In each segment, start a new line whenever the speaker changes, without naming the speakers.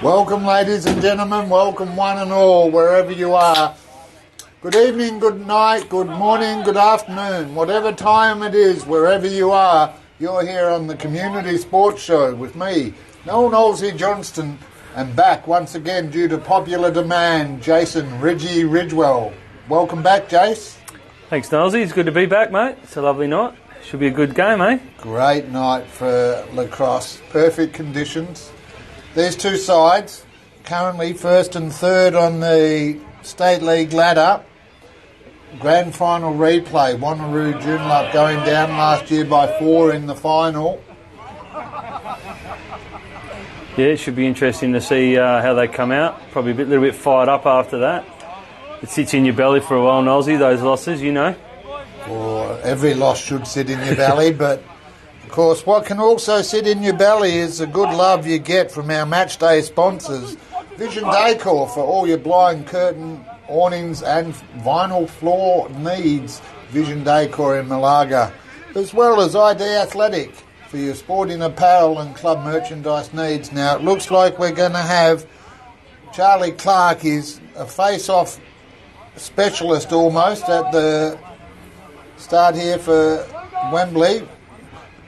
Welcome, ladies and gentlemen. Welcome, one and all, wherever you are. Good evening, good night, good morning, good afternoon. Whatever time it is, wherever you are, you're here on the Community Sports Show with me, Noel Knowlesy Johnston, and back once again due to popular demand, Jason Reggie Ridgewell. Welcome back, Jace.
Thanks, Knowlesy. It's good to be back, mate. It's a lovely night. Should be a good game, eh?
Great night for lacrosse. Perfect conditions. These two sides, currently first and third on the State League ladder. Grand final replay. Wanneroo, Joondalup going down last year by 4 in the final.
Yeah, it should be interesting to see how they come out. Probably a little bit fired up after that. It sits in your belly for a while, Knowlesy, those losses, you know.
Or every loss should sit in your belly, but of course what can also sit in your belly is the good love you get from our match day sponsors. Vision Decor for all your blind curtain, awnings and vinyl floor needs. Vision Decor in Malaga. As well as ID Athletic for your sporting apparel and club merchandise needs. Now it looks like we're going to have Charlie Clark is a face-off specialist almost at the start here for Wembley.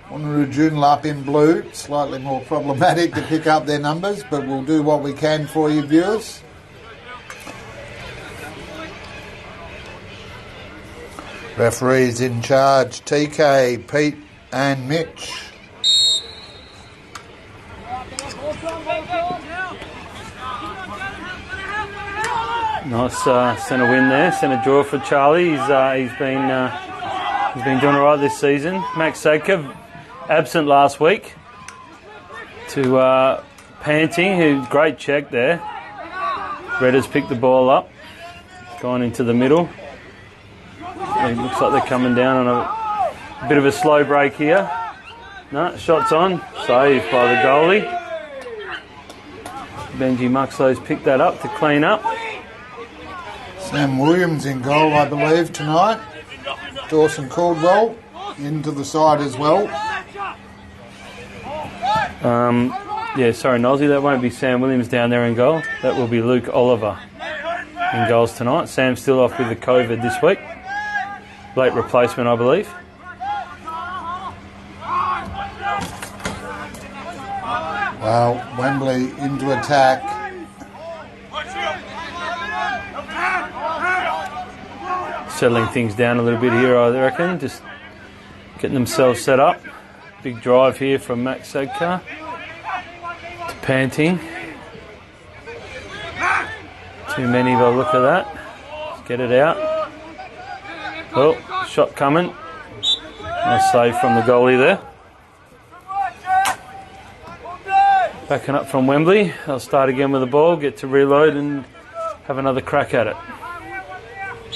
Wanneroo Joondalup in blue, slightly more problematic to pick up their numbers, but we'll do what we can for you viewers. Referees in charge, TK, Pete and Mitch.
Nice centre win there, centre draw for Charlie. He's been doing all right this season. Max Sadka, absent last week to Panting, who great check there. Red has picked the ball up, gone into the middle. It looks like they're coming down on a bit of a slow break here. No, shots on, saved by the goalie. Benji Muxlow's picked that up to clean up.
Sam Williams in goal, I believe, tonight. Dawson Caldwell into the side as well.
Yeah, sorry, Knowlesy, that won't be Sam Williams down there in goal. That will be Luke Oliver in goals tonight. Sam's still off with the COVID this week. Late replacement, I believe.
Well, Wembley into attack.
Settling things down a little bit here, I reckon. Just getting themselves set up. Big drive here from Max Sadkar to Panting. Too many by the look of that. Let's get it out. Oh, shot coming. Nice save from the goalie there. Backing up from Wembley. They'll start again with the ball, get to reload and have another crack at it.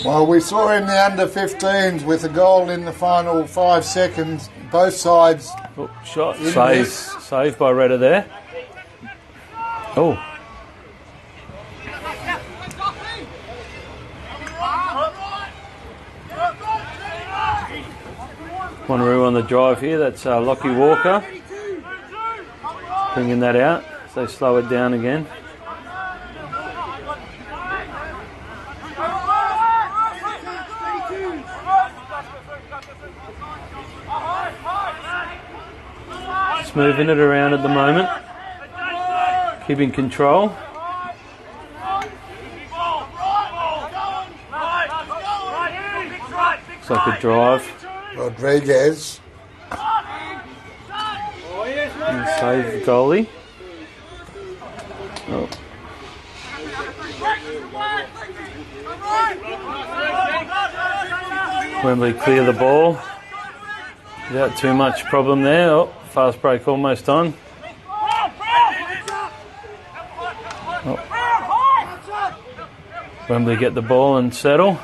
Well, we saw in the under-15s with a goal in the final 5 seconds, both sides.
Oh, shot, save by Redder there. Oh. Wanneroo on the drive here, that's Lockie Walker. Bringing that out, so they slow it down again. Just moving it around at the moment. Keeping control. Looks like a drive.
Rodriguez.
And save the goalie. Oh. Wembley clear the ball. Without too much problem there. Oh, fast break almost on. Oh. Wembley get the ball and settle.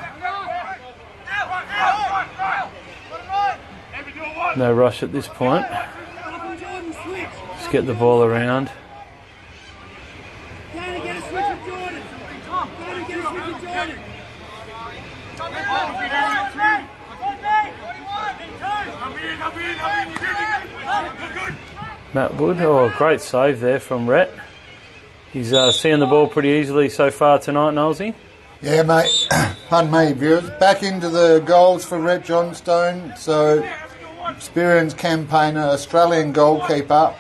No rush at this point. Just get the ball around. Matt Wood, oh, great save there from Rhett. He's seeing the ball pretty easily so far tonight, Knowlesy.
Yeah, mate. Pardon me, viewers. Back into the goals for Rhett Johnstone. So, experienced campaigner, Australian goalkeeper.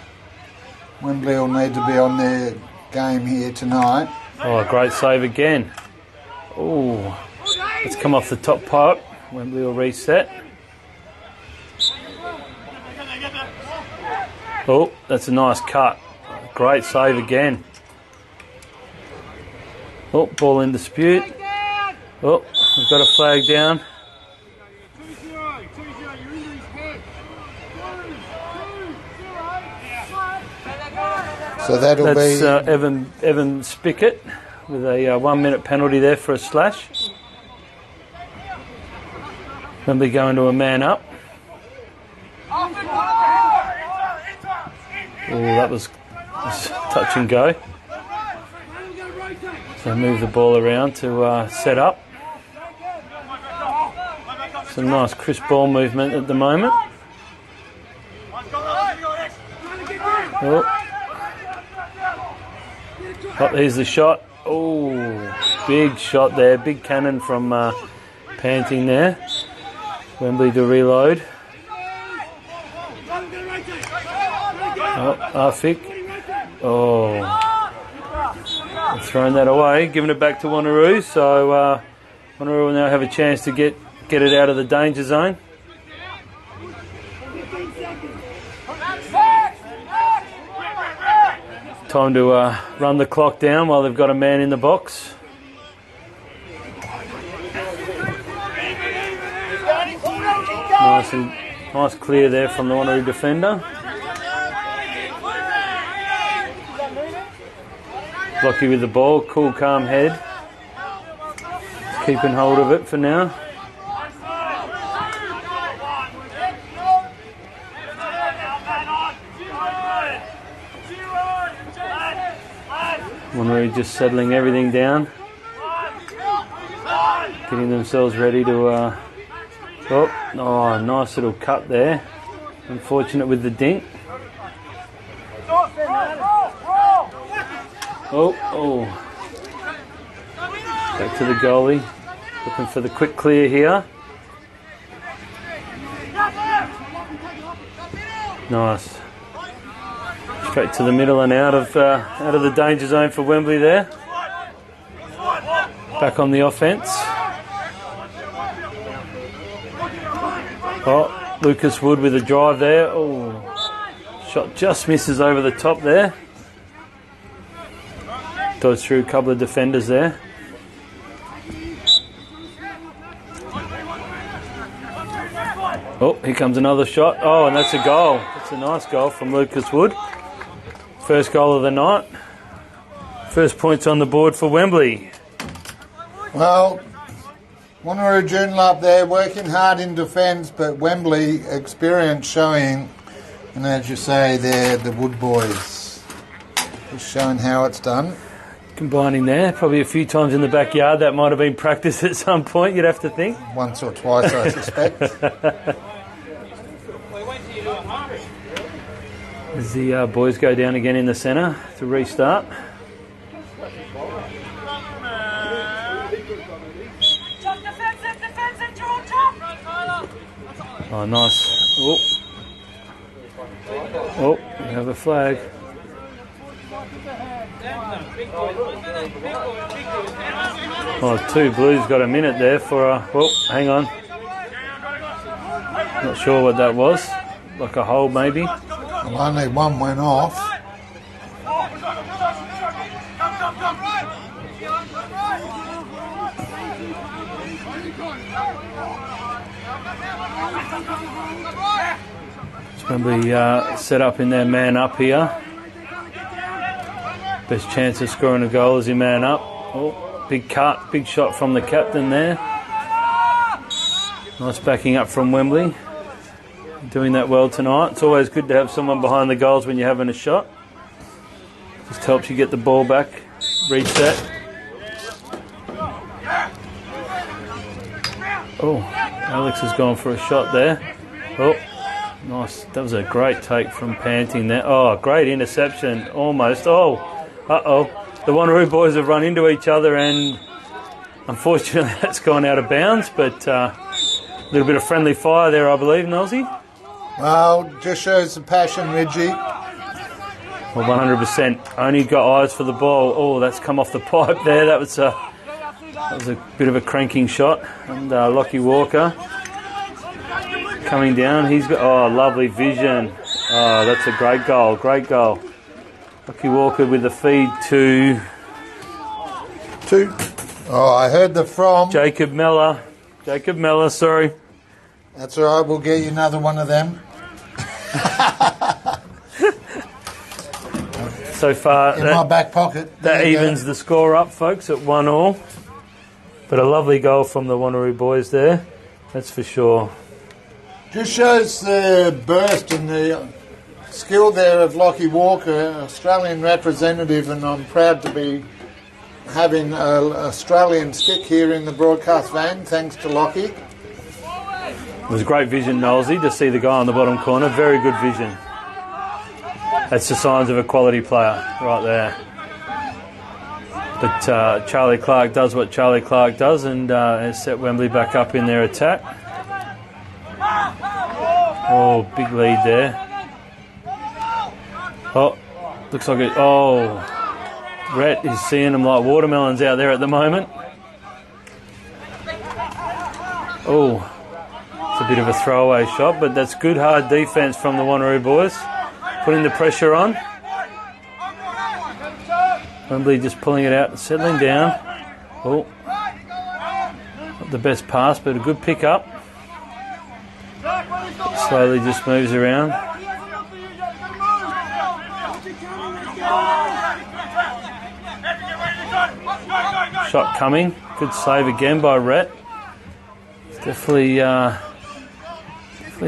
Wembley will need to be on their game here tonight.
Oh, great save again. Oh, it's come off the top pipe. Wembley will reset. Oh, that's a nice cut. Great save again. Oh, ball in dispute. Oh, we've got a flag down.
So that'll
That's
be...
Evan Spickett with a 1 minute penalty there for a slash. Wembley going to a man up. Oh, that was touch and go. So move the ball around to set up. Some nice crisp ball movement at the moment. Oh, here's the shot. Oh, big shot there. Big cannon from Panting there. Wembley to reload. Oh, Arfik. Oh. Throwing that away, giving it back to Wanneroo. So Wanneroo will now have a chance to get it out of the danger zone. Time to run the clock down while they've got a man in the box. Nice clear there from the Wanneroo defender. Blocky with the ball, cool, calm head. Keeping hold of it for now. Wanneroo just settling everything down. Getting themselves ready to... Oh, nice little cut there. Unfortunate with the dink. Oh. Back to the goalie. Looking for the quick clear here. Nice. Straight to the middle and out of the danger zone for Wembley there. Back on the offence. Oh, Lucas Wood with a drive there. Oh, shot just misses over the top there. Goes through a couple of defenders there. Oh, here comes another shot. Oh, and that's a goal. That's a nice goal from Lucas Wood. First goal of the night. First points on the board for Wembley.
Well, Wanneroo Joondalup there working hard in defence, but Wembley experience showing, and as you say, they're the Wood boys. Just showing how it's done.
Combining there, probably a few times in the backyard. That might have been practice at some point, you'd have to think.
Once or twice, I suspect.
As the boys go down again in the centre to restart. Oh, nice. Oh, we have a flag. Oh, two Blues got a minute there for a... Oh, hang on. Not sure what that was. Like a hold, maybe.
Well, only one went off.
Wembley set up in their man up here. Best chance of scoring a goal is in man up. Oh, big cut, big shot from the captain there. Nice backing up from Wembley. Doing that well tonight. It's always good to have someone behind the goals when you're having a shot. Just helps you get the ball back. Reset. Oh, Alex has gone for a shot there. Oh, nice. That was a great take from Panting there. Oh, great interception. Almost. Oh, Uh-oh. The Wanneroo boys have run into each other and unfortunately that's gone out of bounds, but a little bit of friendly fire there, I believe, Nelsy.
Well, just shows the passion, Reggie.
Well, 100%. Only got eyes for the ball. Oh, that's come off the pipe there. That was a bit of a cranking shot. And Lockie Walker coming down. He's got, oh, lovely vision. Oh, that's a great goal. Great goal. Lockie Walker with the feed to...
Oh, I heard the from.
Jacob Meller. Jacob Meller, sorry.
That's all right. We'll get you another one of them.
So far,
in my back pocket.
That evens the score up, folks, at 1-1. But a lovely goal from the Wanneroo boys there, that's for sure.
Just shows the burst and the skill there of Lockie Walker, Australian representative, and I'm proud to be having an Australian stick here in the broadcast van, thanks to Lockie.
It was great vision, Nolsey, to see the guy on the bottom corner. Very good vision. That's the signs of a quality player right there. But Charlie Clark does what Charlie Clark does and has set Wembley back up in their attack. Oh, big lead there. Oh, looks like it. Oh, Rhett is seeing them like watermelons out there at the moment. Oh, it's a bit of a throwaway shot, but that's good hard defence from the Wanneroo boys. Putting the pressure on. Wembley just pulling it out and settling down. Oh, not the best pass, but a good pick up. Slowly just moves around. Shot coming. Good save again by Rhett. Definitely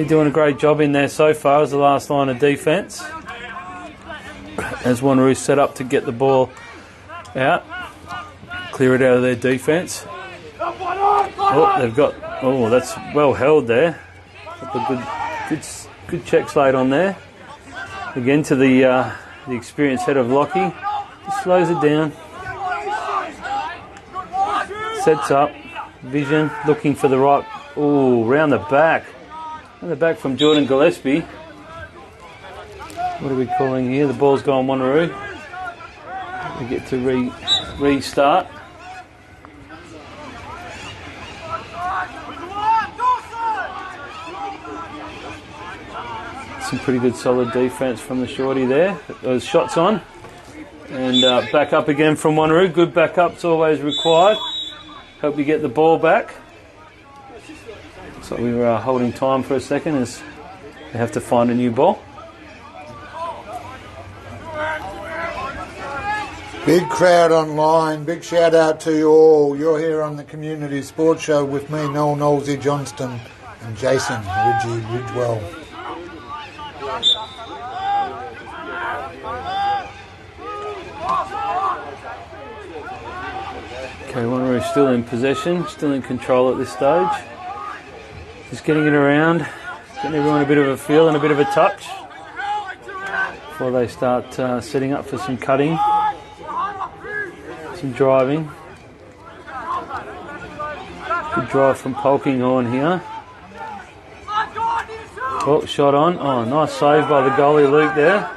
doing a great job in there so far as the last line of defence. As Wanneroo set up to get the ball out, clear it out of their defence. Oh, they've got. Oh, that's well held there. Good check slate on there. Again to the experienced head of Lockie. Just slows it down. Sets up. Vision looking for the right. Oh, round the back. And the back from Jordan Gillespie. What are we calling here? The ball's gone Wanneroo. We get to restart. Some pretty good solid defence from the shorty there. Those shots on. And back up again from Wanneroo. Good backup's always required. Hope you get the ball back. So we were holding time for a second as they have to find a new ball.
Big crowd online. Big shout out to you all. You're here on the Community Sports Show with me, Noel Nolsey Johnston, and Jason Ridgewell.
Okay, Wanneroo still in possession, still in control at this stage. Just getting it around, getting everyone a bit of a feel and a bit of a touch before they start setting up for some cutting, some driving. Good drive from Polkinghorn here. Oh, shot on. Oh, nice save by the goalie Luke there.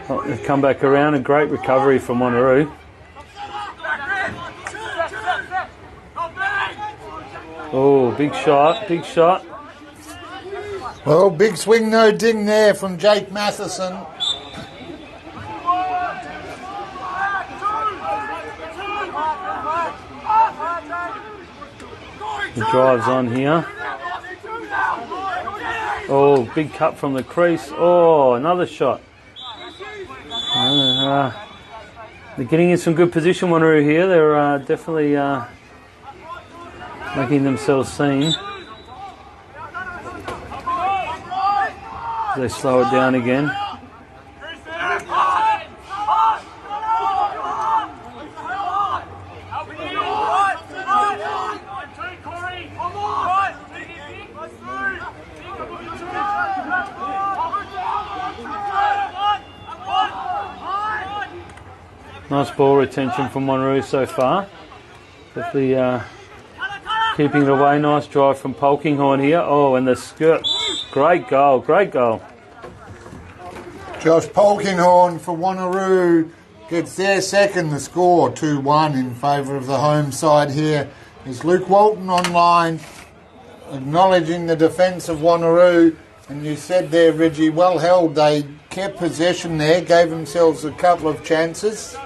Oh, they've come back around, a great recovery from Wanneroo. Oh, big shot, big shot.
Well, big swing, no ding there from Jake Matheson.
The drive's on here. Oh, big cut from the crease. Oh, another shot. They're getting in some good position, Wanneroo here. They're definitely making themselves seen. They slow it down again. Nice ball retention from Wanneroo so far. Definitely keeping it away. Nice drive from Polkinghorn here. Oh, and the skirt. Great goal, great goal.
Josh Polkinghorn for Wanneroo gets their second. The score 2-1 in favour of the home side here. Is Luke Walton online, acknowledging the defence of Wanneroo. And you said there, Reggie, well held. They kept possession there, gave themselves a couple of chances.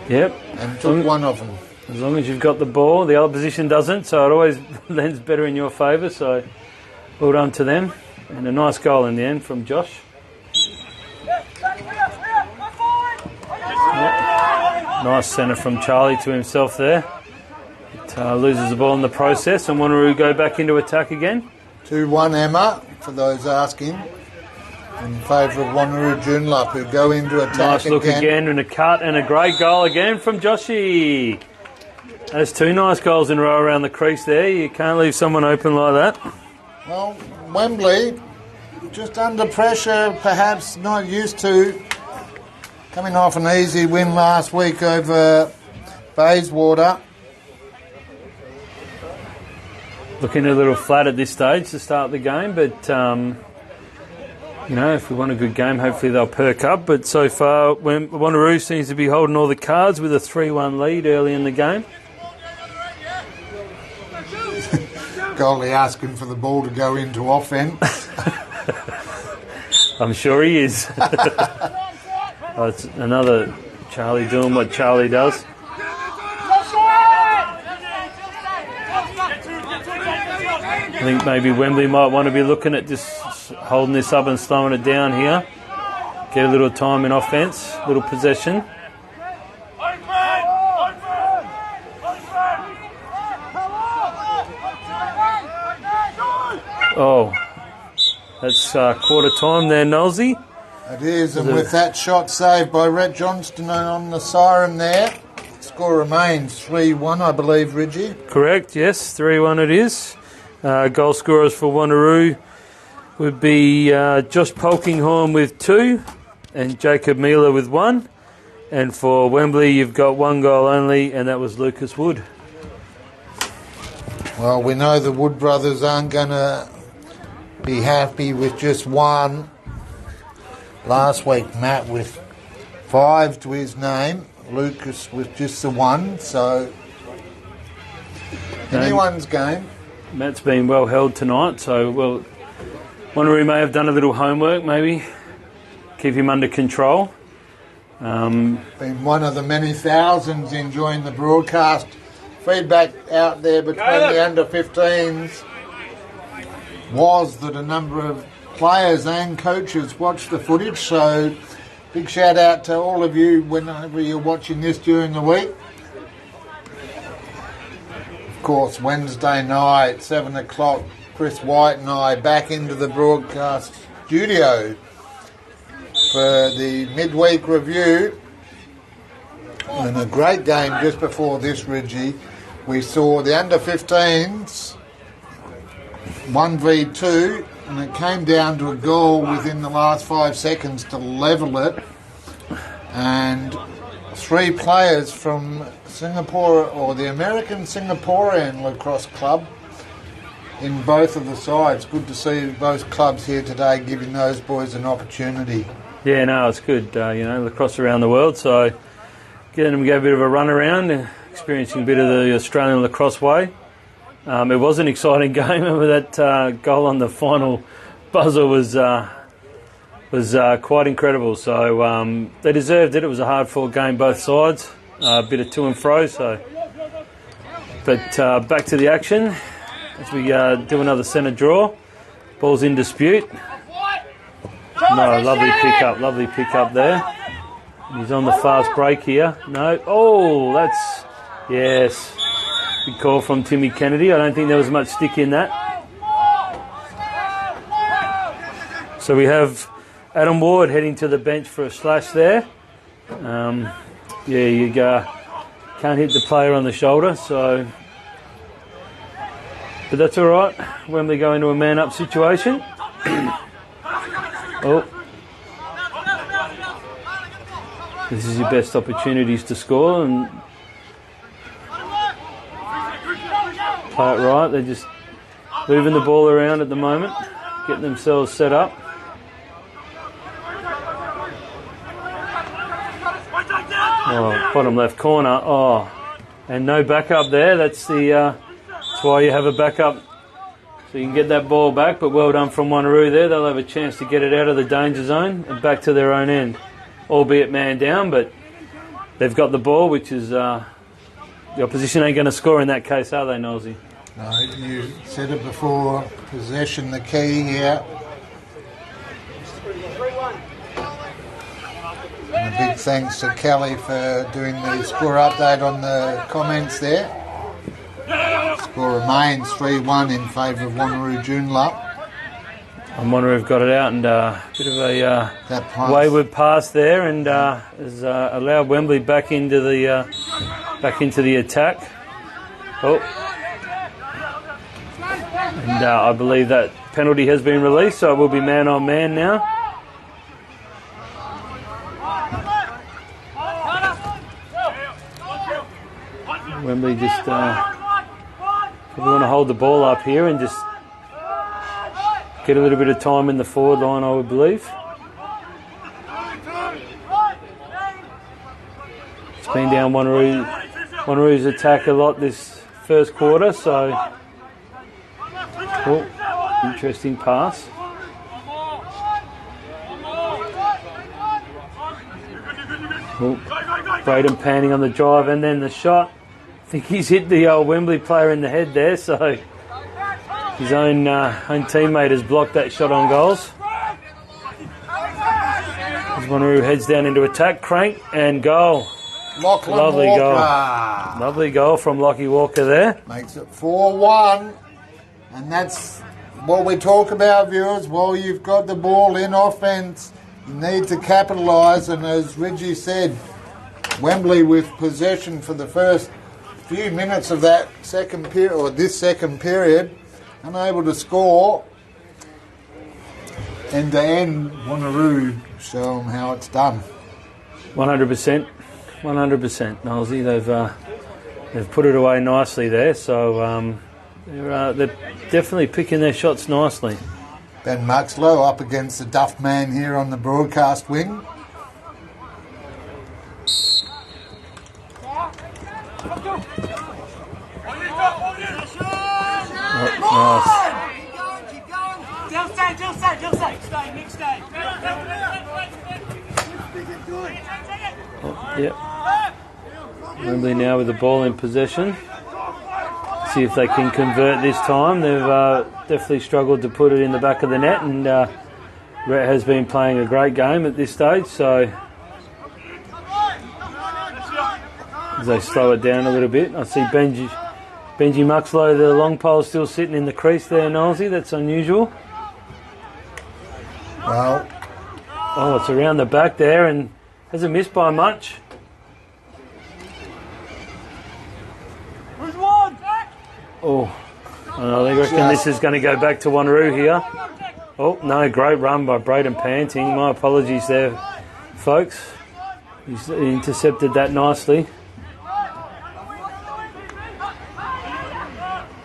Yep.
And took one of them.
As long as you've got the ball, the opposition doesn't, so it always lends better in your favour. So well done to them. And a nice goal in the end from Josh. Yep. Nice centre from Charlie to himself there. It loses the ball in the process, and Wanneroo go back into attack again.
2-1 Emma, for those asking, in favour of Wanneroo Joondalup, who go into attack again.
Nice look again, and a cut, and a great goal again from Joshy. That's two nice goals in a row around the crease there. You can't leave someone open like that.
Well, Wembley, just under pressure, perhaps not used to. Coming off an easy win last week over Bayswater.
Looking a little flat at this stage to start the game, but you know, if we want a good game, hopefully they'll perk up. But so far, Wanneroo seems to be holding all the cards with a 3-1 lead early in the game.
Goalie asking for the ball to go into offence.
I'm sure he is. Oh, it's another Charlie doing what Charlie does. I think maybe Wembley might want to be looking at just holding this up and slowing it down here. Get a little time in offence, little possession. Oh, that's quarter time there, Nolsey.
It is, and with that shot saved by Rhett Johnston on the siren there, score remains 3-1, I believe, Reggie.
Correct, yes, 3-1 it is. Goal scorers for Wanneroo would be Josh Polkinghorn with 2 and Jacob Mealer with 1. And for Wembley, you've got 1 goal only, and that was Lucas Wood.
Well, we know the Wood brothers aren't going to be happy with just 1. Last week, Matt with 5 to his name, Lucas with just the 1, so anyone's game.
Matt's been well held tonight, so Wanneroo may have done a little homework, maybe keep him under control.
Been one of the many thousands enjoying the broadcast. Feedback out there between the under-15s was that a number of players and coaches watched the footage, so big shout out to all of you whenever you're watching this during the week. Of course, Wednesday night, 7 o'clock, Chris White and I back into the broadcast studio for the midweek review. And a great game just before this, Reggie. We saw the under-15s 1v2, and it came down to a goal within the last 5 seconds to level it. And 3 players from Singapore, or the American Singaporean lacrosse club, in both of the sides. Good to see both clubs here today giving those boys an opportunity.
Yeah, no, it's good. Lacrosse around the world, so getting them to go a bit of a run around, experiencing a bit of the Australian lacrosse way. It was an exciting game. Remember that goal on the final buzzer was quite incredible. So they deserved it. It was a hard-fought game, both sides. A bit of to and fro. But back to the action as we do another centre draw. Ball's in dispute. No, lovely pick up there. He's on the fast break here. No, that's yes. Good call from Timmy Kennedy. I don't think there was much stick in that. So we have Adam Ward heading to the bench for a slash there. You can't hit the player on the shoulder, so. But that's all right. Wembley go into a man-up situation. This is your best opportunities to score and play it right. They're just moving the ball around at the moment, getting themselves set up. Oh, bottom left corner. Oh, and no backup there. That's why you have a backup, so you can get that ball back. But well done from Wanneroo there. They'll have a chance to get it out of the danger zone and back to their own end, albeit man down. But they've got the ball, which is the opposition ain't going to score in that case, are they, Nosey?
No, you said it before. Possession the key here. And a big thanks to Kelly for doing the score update on the comments there. Score remains 3-1 in favour of Wanneroo Joondalup.
And Wanneroo have got it out, and a bit of a wayward pass there, and has allowed Wembley back into the attack. Oh, and I believe that penalty has been released, so it will be man on man now. Wembley just probably want to hold the ball up here and just get a little bit of time in the forward line, I would believe. It's been down Wanneroo's attack a lot this first quarter, so interesting pass. Braden panning on the drive and then the shot. I think he's hit the old Wembley player in the head there, so his own teammate has blocked that shot on goals. As Wanneroo heads down into attack, crank and goal. Lovely
Walker.
Goal. Lovely goal from Lockie Walker there.
Makes it 4-1. And that's what we talk about, viewers. While you've got the ball in offence, you need to capitalise. And as Reggie said, Wembley with possession for the first few minutes of that second period, or this second period, unable to score. End to end, Wanneroo show them how it's done.
100%, 100%. Nosey, they've put it away nicely there. So they're definitely picking their shots nicely.
Ben Muxlow up against the Duff man here on the broadcast wing.
Wembley now with the ball in possession. See if they can convert this time. They've definitely struggled to put it in the back of the net, and Rhett has been playing a great game at this stage, so as they slow it down a little bit. I see Benji Muxlow, the long pole, still sitting in the crease there, Nosey. That's unusual.
Well,
it's around the back there and hasn't missed by much. I reckon this is going to go back to Wanneroo here. Oh, no, great run by Braden Panting. My apologies there, folks. He's intercepted that nicely.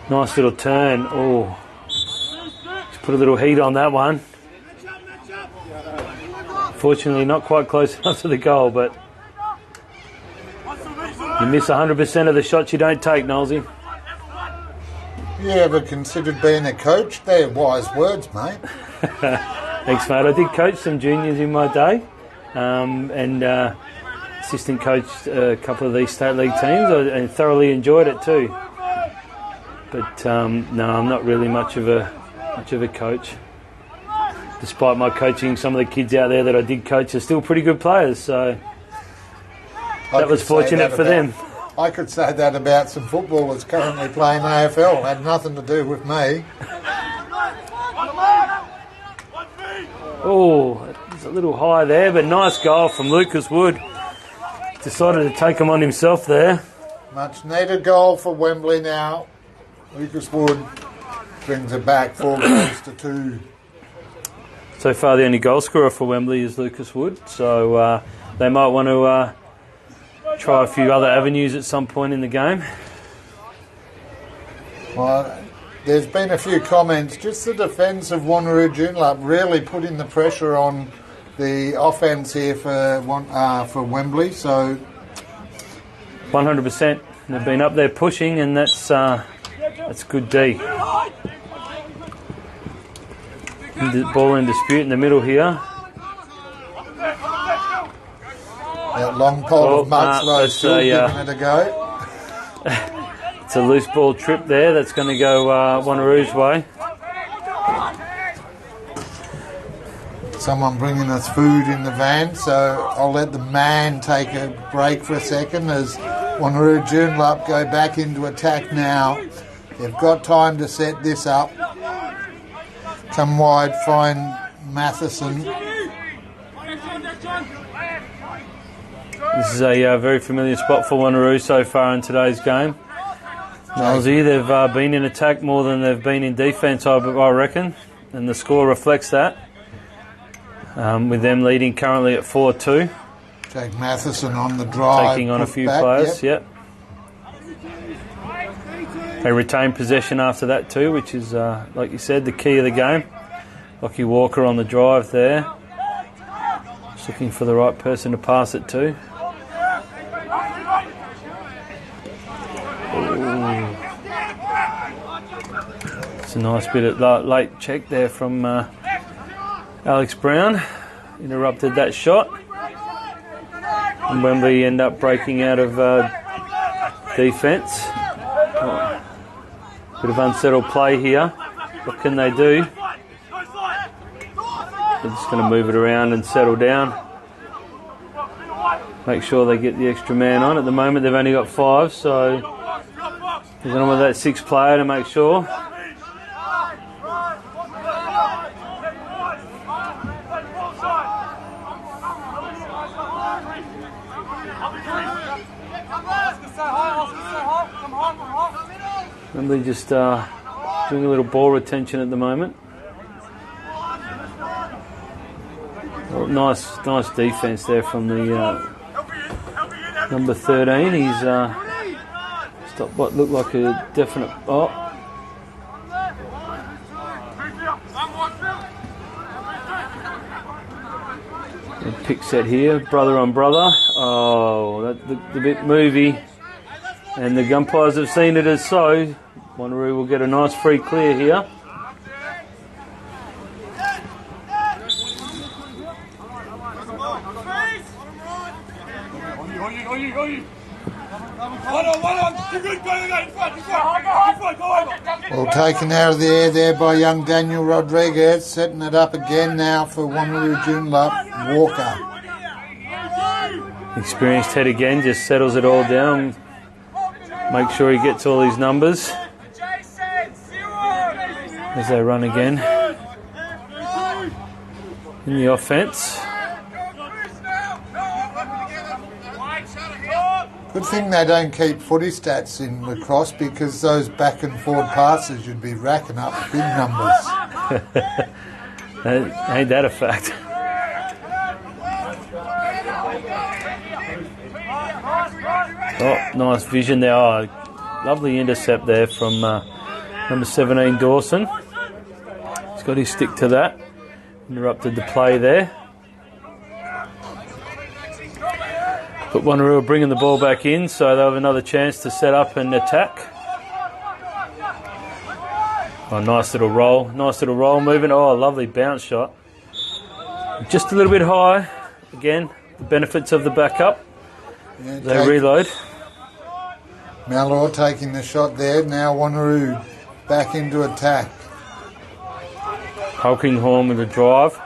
Nice little turn. Oh, just put a little heat on that one. Fortunately, not quite close enough to the goal, but you miss 100% of the shots you don't take, Nosey.
You ever considered being a coach? They're wise words, mate.
Thanks, mate. I did coach some juniors in my day, and assistant coached a couple of these state league teams, and thoroughly enjoyed it too. But no, I'm not really much of a coach. Despite my coaching, some of the kids out there that I did coach are still pretty good players, so that was fortunate for them.
I could say that about some footballers currently playing AFL. Had nothing to do with me.
Oh, it's a little high there, but nice goal from Lucas Wood. Decided to take him on himself there.
Much needed goal for Wembley now. Lucas Wood brings it back 4-2.
So far, the only goal scorer for Wembley is Lucas Wood. So they might want to try a few other avenues at some point in the game.
Well, there's been a few comments. Just the defence of Wanneroo Joondalup really putting the pressure on the offence here for Wembley. So
100%. They've been up there pushing, and that's good D. Ball in dispute in the middle here.
That long pole of Muxlow still giving it a go.
It's a loose ball trip there. That's going to go Wanneroo's way.
Someone bringing us food in the van, so I'll let the man take a break for a second as Wanneroo Joondalup go back into attack now. They've got time to set this up. Come wide, find Matheson.
This is a very familiar spot for Wanneroo so far in today's game. Nolsey, they've been in attack more than they've been in defence, I reckon, and the score reflects that. With them leading currently at 4-2.
Jake Matheson on the drive.
Taking on a few players, yep. They retain possession after that too, which is, like you said, the key of the game. Lockie Walker on the drive there. Just looking for the right person to pass it to. Ooh. It's a nice bit of late check there from Alex Brown. Interrupted that shot. And Wembley end up breaking out of defence. Bit of unsettled play here. What can they do? They're just going to move it around and settle down. Make sure they get the extra man on. At the moment they've only got 5, so they're going with that 6th player to make sure. Wembley just doing a little ball retention at the moment. Oh, nice defence there from the number 13. He's stopped what looked like a definite. A pick set here, brother on brother. Oh, that looked a bit movie. And the umpires have seen it as so. Wanneroo will get a nice free clear here.
Well, taken out of the air there by young Daniel Rodriguez, setting it up again now for Wanneroo Joondalup. Walker.
Experienced head again, just settles it all down. Make sure he gets all his numbers as they run again in the offence.
Good thing they don't keep footy stats in lacrosse, because those back and forward passes you'd be racking up big numbers.
Ain't that a fact? Oh, nice vision there. Oh, lovely intercept there from number 17, Dawson. He's got his stick to that. Interrupted the play there. But Wanneroo are bringing the ball back in, so they'll have another chance to set up and attack. Oh, nice little roll movement. Oh, a lovely bounce shot. Just a little bit high. Again, the benefits of the backup.
Yeah,
they reload.
Malor taking the shot there. Now Wanneroo back into attack.
Hulkinghorn with a drive.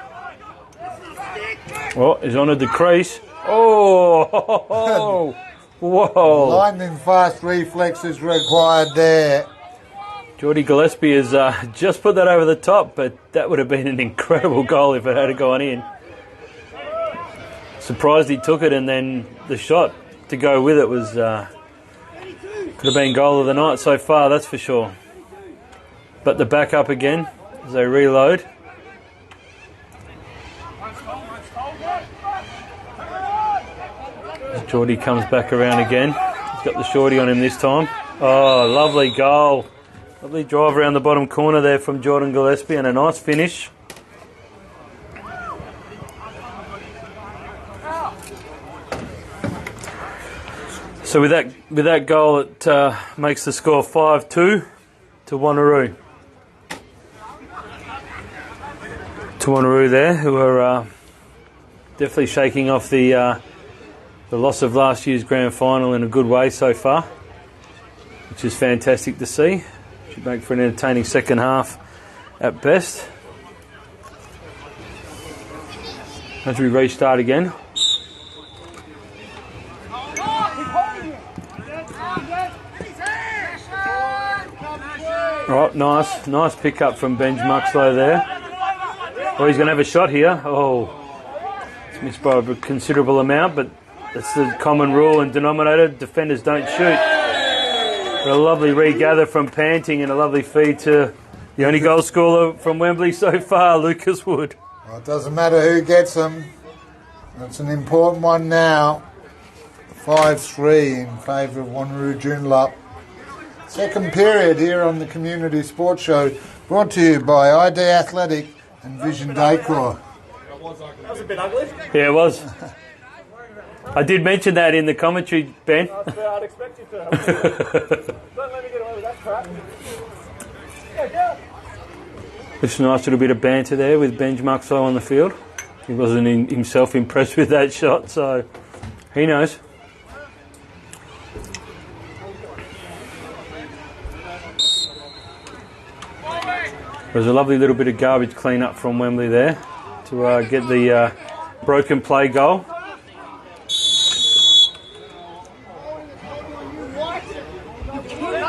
Oh, he's on a decrease. Oh, whoa.
Lightning fast reflexes required there.
Geordie Gillespie has just put that over the top, but that would have been an incredible goal if it had gone in. Surprised he took it, and then the shot to go with it was could have been goal of the night so far, that's for sure. But the back up again as they reload. Geordie comes back around again. He's got the shorty on him this time. Oh, lovely goal. Lovely drive around the bottom corner there from Jordan Gillespie and a nice finish. So with that goal, it makes the score 5-2 to Wanneroo. To Wanneroo there, who are definitely shaking off the loss of last year's grand final in a good way so far, which is fantastic to see. Should make for an entertaining second half at best. As we restart again. Right, nice pick up from Benj Muxlow there. Oh, he's going to have a shot here. Oh, it's missed by a considerable amount, but that's the common rule and denominator. Defenders don't shoot. But a lovely regather from Panting and a lovely feed to the only goal scorer from Wembley so far, Lucas Wood.
Well, it doesn't matter who gets them. That's an important one now. 5-3 in favour of Wanneroo Joondalup. Second period here on the Community Sports Show, brought to you by ID Athletic and Vision Decor.
That was a bit ugly.
Yeah, it was. I did mention that in the commentary, Ben.
I'd expect you to. Don't let me get away with that crap.
Just a nice little bit of banter there with Benj Muxlow on the field. He wasn't himself impressed with that shot, so he knows. There's a lovely little bit of garbage clean up from Wembley there to get the broken play goal.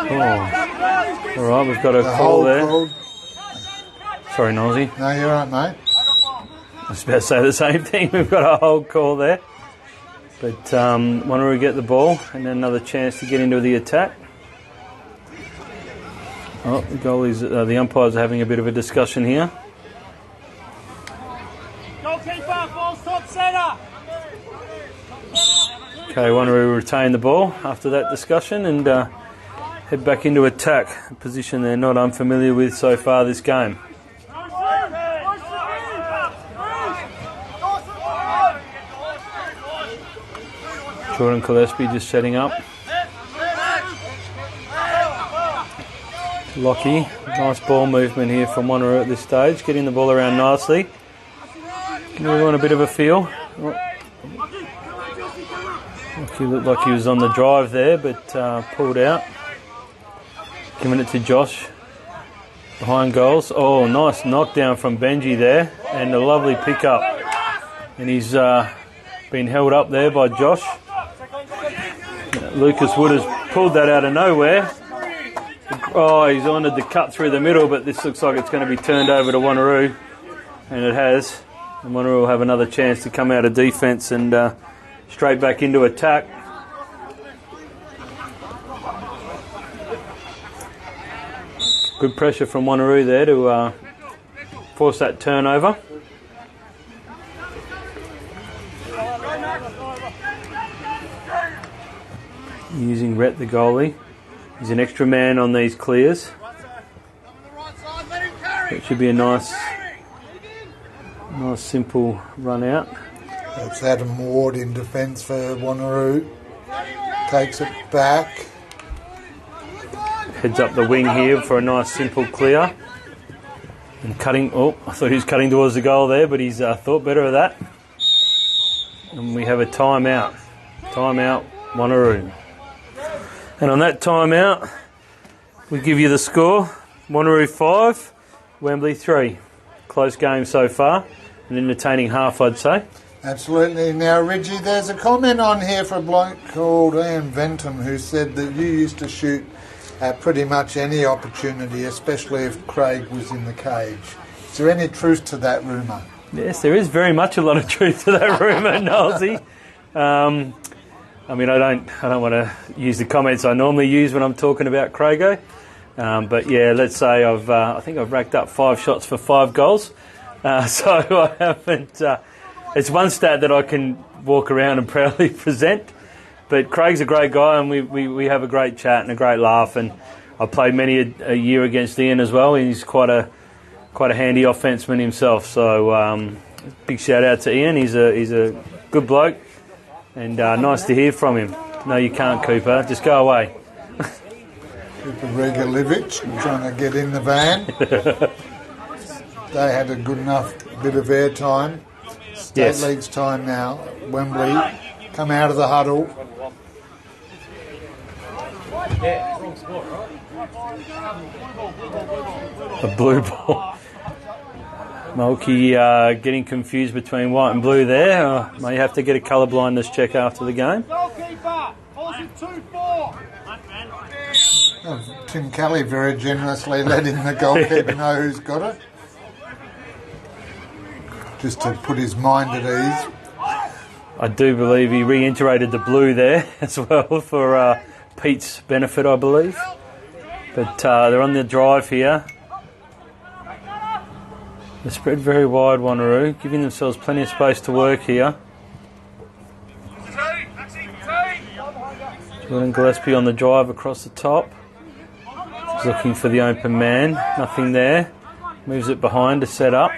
Oh. All right, we've got a call there.
Called.
Sorry, Nosy.
No, you're right, mate.
I was about to say the same thing. We've got a hold call there. But Wanneroo get the ball and then another chance to get into the attack. Oh, the goalies, the umpires are having a bit of a discussion here.
Goalkeeper, ball top centre.
Okay, Wanneroo retain the ball after that discussion and head back into attack, a position they're not unfamiliar with so far this game. Jordan Gillespie just setting up. Lockie, nice ball movement here from Wanneroo at this stage, getting the ball around nicely. Giving everyone a bit of a feel. Lockie looked like he was on the drive there, but pulled out. Giving it to Josh behind goals. Oh, nice knockdown from Benji there, and a lovely pickup. And he's been held up there by Josh. Lucas Wood has pulled that out of nowhere. Oh, he's wanted the cut through the middle, but this looks like it's going to be turned over to Wanneroo, and it has. And Wanneroo will have another chance to come out of defence and straight back into attack. Good pressure from Wanneroo there to force that turnover. Using Rhett the goalie. He's an extra man on these clears. It should be a nice simple run out.
That's Adam Ward in defence for Wanneroo. Takes it back.
Heads up the wing here for a nice simple clear. And cutting, oh, I thought he was cutting towards the goal there, but he's thought better of that. And we have a timeout. Timeout, Wanneroo. And on that timeout, we give you the score. Wanneroo 5, Wembley 3. Close game so far. An entertaining half, I'd say.
Absolutely. Now, Reggie, there's a comment on here for a bloke called Ian Venton who said that you used to shoot at pretty much any opportunity, especially if Craig was in the cage. Is there any truth to that rumour?
Yes, there is very much a lot of truth to that rumour, Nolsey. I mean, I don't want to use the comments I normally use when I'm talking about Crago. But yeah, let's say I think I've racked up 5 shots for 5 goals. So I haven't. It's one stat that I can walk around and proudly present. But Craig's a great guy, and we have a great chat and a great laugh. And I played many a year against Ian as well. He's quite a handy offenceman himself. So big shout out to Ian. He's a good bloke, and nice to hear from him. No, you can't, Cooper. Just go away.
Cooper Regalievich trying to get in the van. They had a good enough bit of airtime. State League's time now. Wembley come out of the huddle.
A blue ball. Mulkey getting confused between white and blue there. May have to get a colour blindness check after the game.
Tim Kelly very generously letting the goalkeeper know who's got it. Just to put his mind at ease.
I do believe he reiterated the blue there as well for Pete's benefit, I believe. But they're on the drive here. They're spread very wide, Wanneroo, giving themselves plenty of space to work here. Jordan Gillespie on the drive across the top. He's looking for the open man. Nothing there. Moves it behind to set up.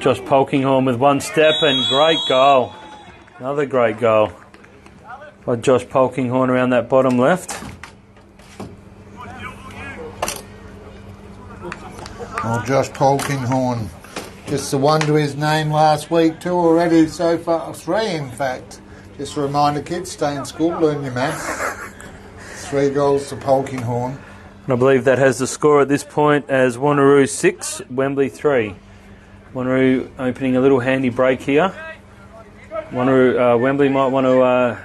Josh Polkinghorne with one step and great goal. Another great goal by Josh Polkinghorne around that bottom left.
Oh, Josh Polkinghorne. Just the one to his name last week, 2 already so far. 3 in fact. Just a reminder, kids, stay in school, learn your maths. 3 goals to Polkinghorne.
And I believe that has the score at this point as Wanneroo 6, Wembley 3. Wanneroo opening a little handy break here. Wembley might want to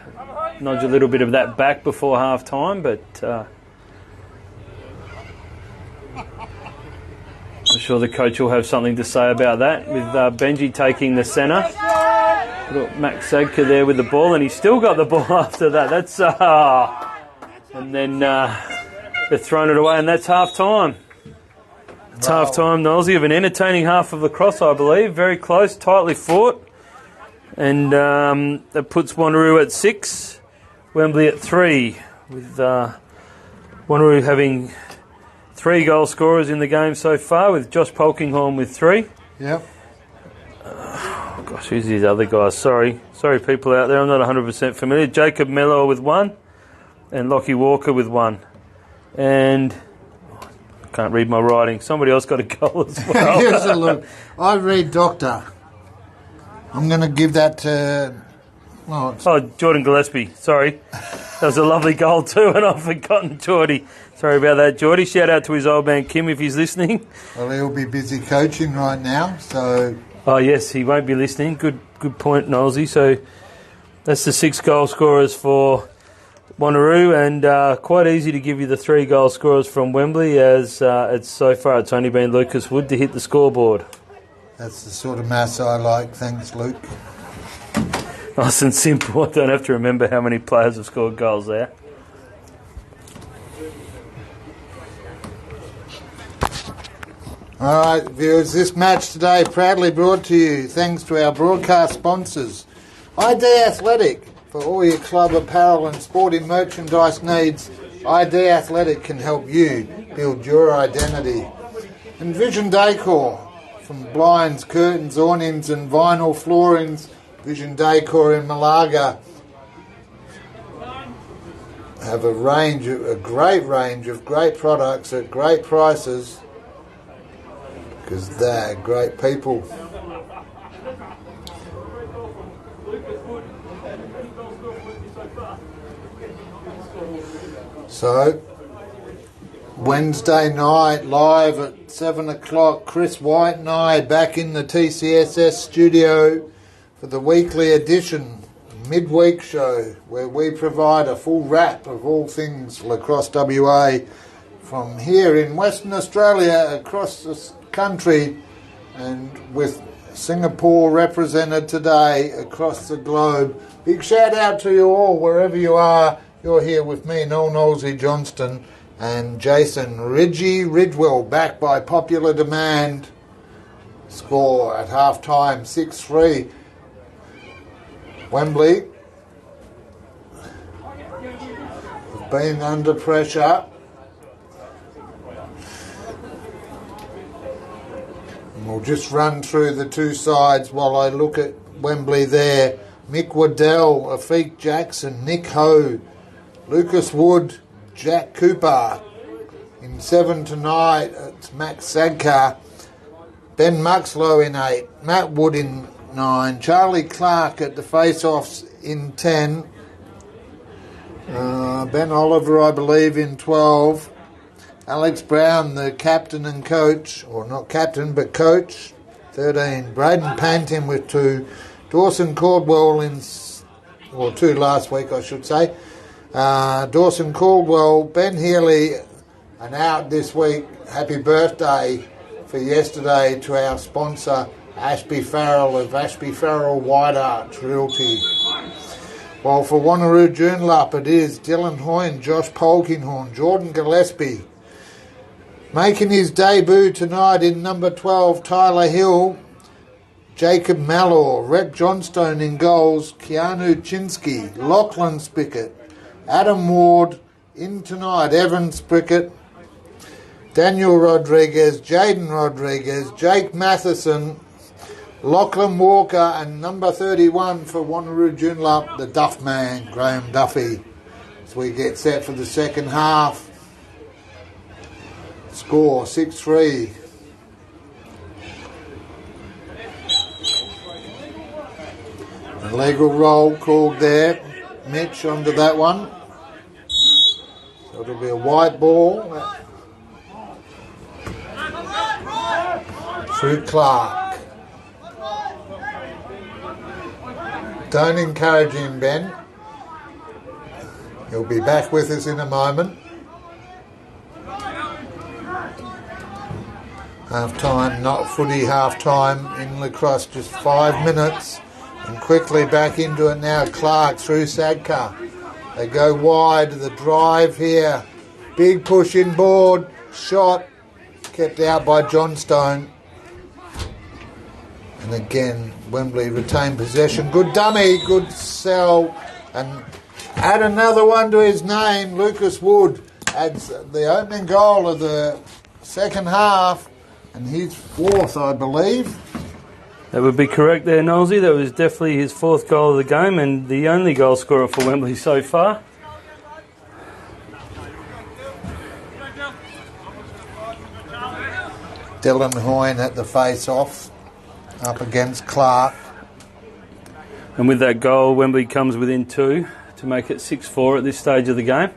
nudge a little bit of that back before half time, but I'm sure the coach will have something to say about that. With Benji taking the centre. Little Max Sadka there with the ball, and he's still got the ball after that. That's and then they've thrown it away, and that's half time. It's half time, Nosey, of an entertaining half of lacrosse, I believe. Very close, tightly fought. And that puts Wanneroo at 6, Wembley at 3, with Wanneroo having 3 goal scorers in the game so far, with Josh Polkinghorne with 3.
Yep.
Gosh, who's these other guys? Sorry people out there, I'm not 100% familiar. Jacob Mellor with 1, and Lockie Walker with 1. And can't read my writing. Somebody else got a goal as well.
Give us a look. I read Doctor. I'm going to give that to...
Jordan Gillespie. Sorry. That was a lovely goal too, and I've forgotten Geordie. Sorry about that, Geordie. Shout out to his old man Kim if he's listening.
Well, he'll be busy coaching right now, so...
Oh, yes, he won't be listening. Good point, Nolsey. So that's the 6 goal scorers for Wanneroo, and quite easy to give you the 3 goal scorers from Wembley, as it's only been Lucas Wood to hit the scoreboard.
That's the sort of maths I like. Thanks, Luke.
Nice and simple. I don't have to remember how many players have scored goals there.
All right, viewers, this match today proudly brought to you thanks to our broadcast sponsors. ID Athletic. For all your club apparel and sporting merchandise needs, ID Athletic can help you build your identity. And Vision Decor. From blinds, curtains, awnings and vinyl floorings, Vision Decor in Malaga have a great range of great products at great prices, because they're great people. So, Wednesday night, live at 7 o'clock, Chris White and I back in the TCSS studio for the weekly edition, midweek show, where we provide a full wrap of all things lacrosse WA from here in Western Australia, across the country, and with Singapore represented today across the globe. Big shout out to you all, wherever you are. You're here with me, Noel Nosey Johnston, and Jason Ridgewell, back by popular demand. Score at half-time, 6-3. Wembley been under pressure. And we'll just run through the two sides while I look at Wembley there. Mick Waddell, Afiq Jackson, Nick Ho, Lucas Wood, Jack Cooper. In 7 tonight, it's Max Sadkar, Ben Muxlow in 8, Matt Wood in 9, Charlie Clark at the face-offs in 10, Ben Oliver, I believe, in 12, Alex Brown, the captain and coach, or not captain, but coach, 13, Braden Pantin with 2, Dawson Caldwell or 2 last week, I should say, Dawson Caldwell, Ben Healy, and out this week. Happy birthday for yesterday to our sponsor, Ashby Farrell of Ashby Farrell White Arch Realty. While for Wanneroo Joondalup it is Dylan Hoyne, Josh Polkinghorn, Jordan Gillespie. Making his debut tonight in number 12, Tyler Hill, Jacob Malor, Rhett Johnstone in goals, Keanu Chinsky, Lachlan Spickett, Adam Ward in tonight, Evan Spickett, Daniel Rodriguez, Jaden Rodriguez, Jake Matheson, Lachlan Walker, and number 31 for Wanneroo Joondalup, the Duff Man, Graham Duffy. As we get set for the second half. Score 6-3. A legal roll called there. Mitch onto that one. So it'll be a white ball. Through Clark. Don't encourage him, Ben. He'll be back with us in a moment. Half time, not footy half time in lacrosse, just 5 minutes. And quickly back into it now. Clark through Sadkar. They go wide. The drive here. Big push inboard. Shot. Kept out by Johnstone. And again, Wembley retained possession. Good dummy, good sell. And add another one to his name. Lucas Wood adds the opening goal of the second half. And his 4th, I believe.
That would be correct there, Nolsey. That was definitely his 4th goal of the game and the only goal scorer for Wembley so far.
Dylan Hoyne at the face-off, up against Clark.
And with that goal, Wembley comes within 2 to make it 6-4 at this stage of the game.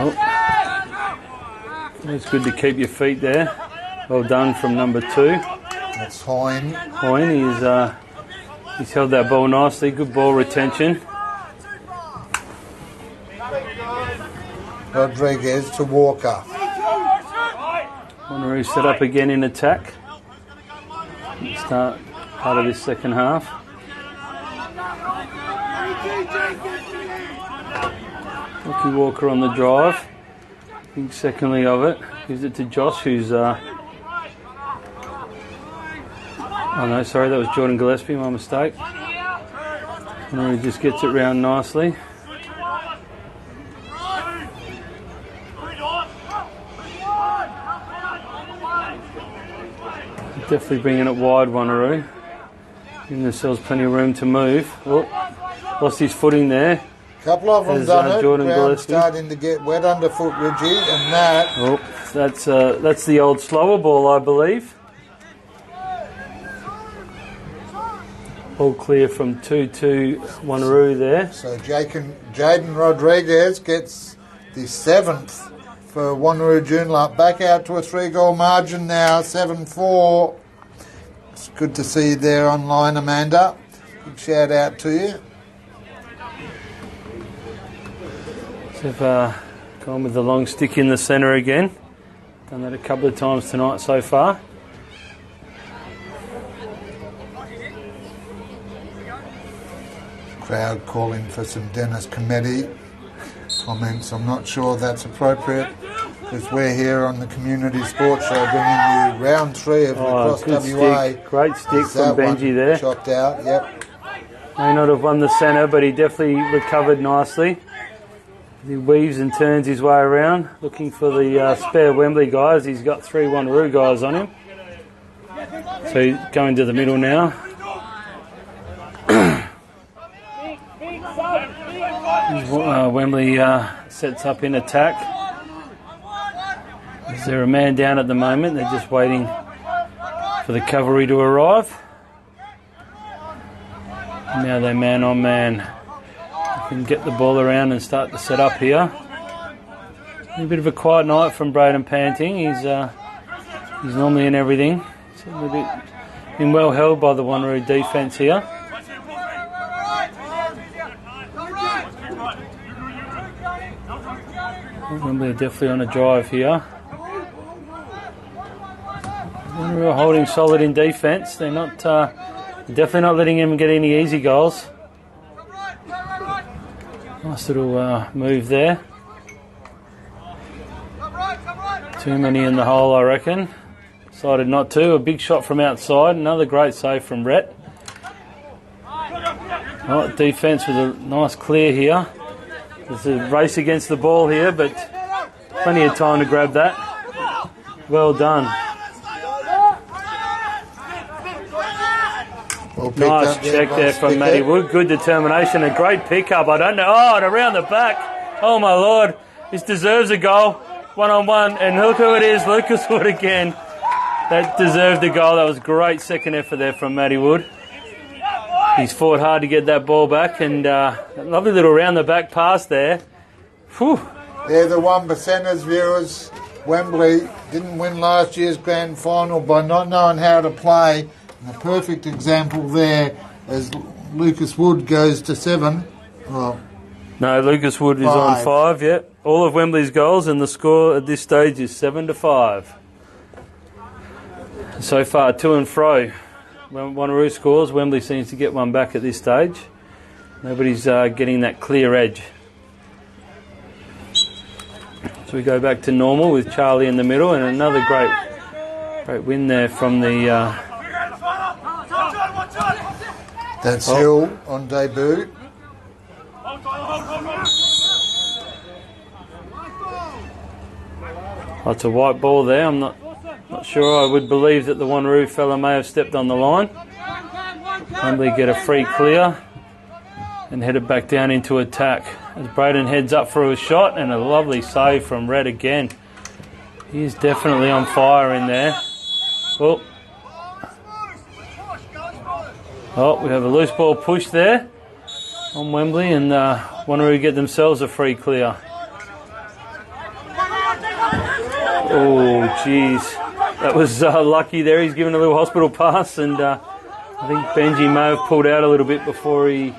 Oh. It's good to keep your feet there. Well done from number 2.
That's Hoyne.
Hoyne, he's held that ball nicely. Good ball retention.
Rodriguez to Walker.
Wanneroo set up again in attack. Start part of this second half. Lucky Walker on the drive. Big secondly of it. Gives it to Josh, who's... oh no, sorry, that was Jordan Gillespie, my mistake. Wanneroo just gets it round nicely. Definitely bringing it wide, Wanneroo. Giving themselves plenty of room to move. Oh, lost his footing there.
A couple of them done it.
Jordan Gillespie
starting to get wet underfoot, Reggie, and that.
Oh, that's the old slower ball, I believe. All clear from 2-2 Wanneroo there.
So Jaden Rodriguez gets the 7th for Wanneroo Joondalup. Back out to a 3-goal margin now, 7-4. It's good to see you there online, Amanda. Big shout out to you.
They've gone with the long stick in the centre again. Done that a couple of times tonight so far.
Crowd calling for some Dennis Cometti comments. I'm not sure that's appropriate because we're here on the Community Sports Show bringing you round 3 of Lacrosse WA.
Stick. Great stick from Benji there.
Chopped out, yep.
May not have won the centre, but he definitely recovered nicely. He weaves and turns his way around, looking for the spare Wembley guys. He's got 3 Wanneroo guys on him. So he's going to the middle now. Wembley sets up in attack. Is there a man down at the moment? They're just waiting for the cavalry to arrive. Now they're man on man. You can get the ball around and start to set up here. A bit of a quiet night from Braden Panting. He's normally in everything. He's been well held by the Wanneroo defence here. Wembley are definitely on a drive here. Wanneroo are holding solid in defence. They're not definitely not letting him get any easy goals. Nice little move there. Too many in the hole, I reckon. Decided not to. A big shot from outside. Another great save from Rhett. Oh, defence with a nice clear here. There's a race against the ball here, but plenty of time to grab that. Well done. Nice check there from Matty Wood. Good determination. A great pickup. I don't know. Oh, and around the back. Oh, my Lord. This deserves a goal. 1-on-1. And look who it is. Lucas Wood again. That deserved a goal. That was great second effort there from Matty Wood. He's fought hard to get that ball back. And a lovely little round the back pass there. Whew.
They're the 1%ers, viewers. Wembley didn't win last year's grand final by not knowing how to play. And a perfect example there as Lucas Wood goes to 7. Well,
no, Lucas Wood is on 5, yeah. All of Wembley's goals, and the score at this stage is 7-5. So far, to and fro. When Wanneroo scores, Wembley seems to get one back at this stage. Nobody's getting that clear edge. So we go back to normal with Charlie in the middle, and another great win there from the...
That's Hill on debut.
Lots of white ball there. I'm not sure. I would believe that the Wanneroo fella may have stepped on the line. Wembley get a free clear and headed back down into attack. As Braden heads up for a shot, and a lovely save from Red again. He's definitely on fire in there. Oh, we have a loose ball push there on Wembley, and Wanneroo get themselves a free clear. Oh, jeez. That was lucky there. He's given a little hospital pass, and I think Benji may have pulled out a little bit before he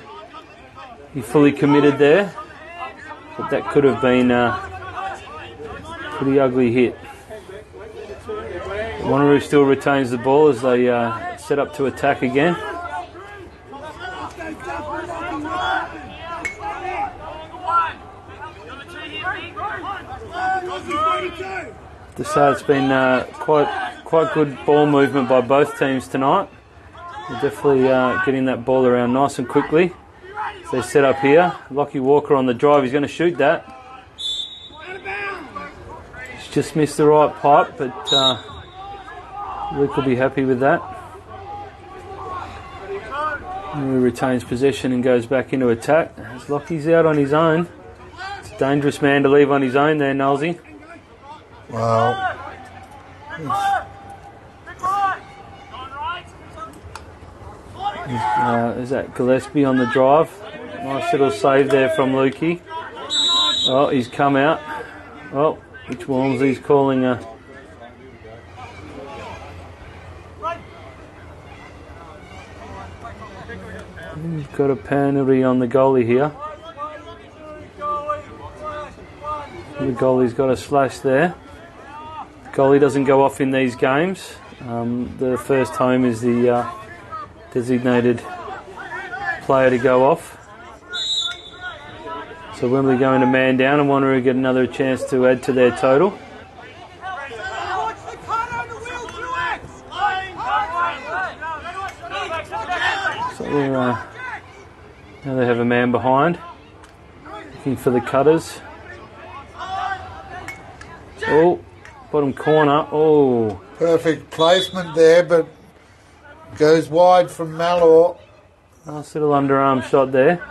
fully committed there. But that could have been a pretty ugly hit. Wanneroo still retains the ball as they set up to attack again. To say it's been quite good ball movement by both teams tonight. They're definitely getting that ball around nice and quickly. So they set up here. Lockie Walker on the drive. He's going to shoot that. He's just missed the right pipe, but Luke will be happy with that. And he retains possession and goes back into attack. As Lockie's out on his own. It's a dangerous man to leave on his own there, Nolsey.
Well,
is that Gillespie on the drive? Nice little save there from Lukey. Oh, he's come out. Oh, which Walmsley's calling a... We've got a penalty on the goalie here. The goalie's got a slash there. Goalie doesn't go off in these games. The first home is the designated player to go off. So Wembley going to man down and Wanneroo get another chance to add to their total. So Now they have a man behind, looking for the cutters. Oh, bottom corner. Oh,
Perfect placement there, but goes wide from Malor.
nice little underarm shot there.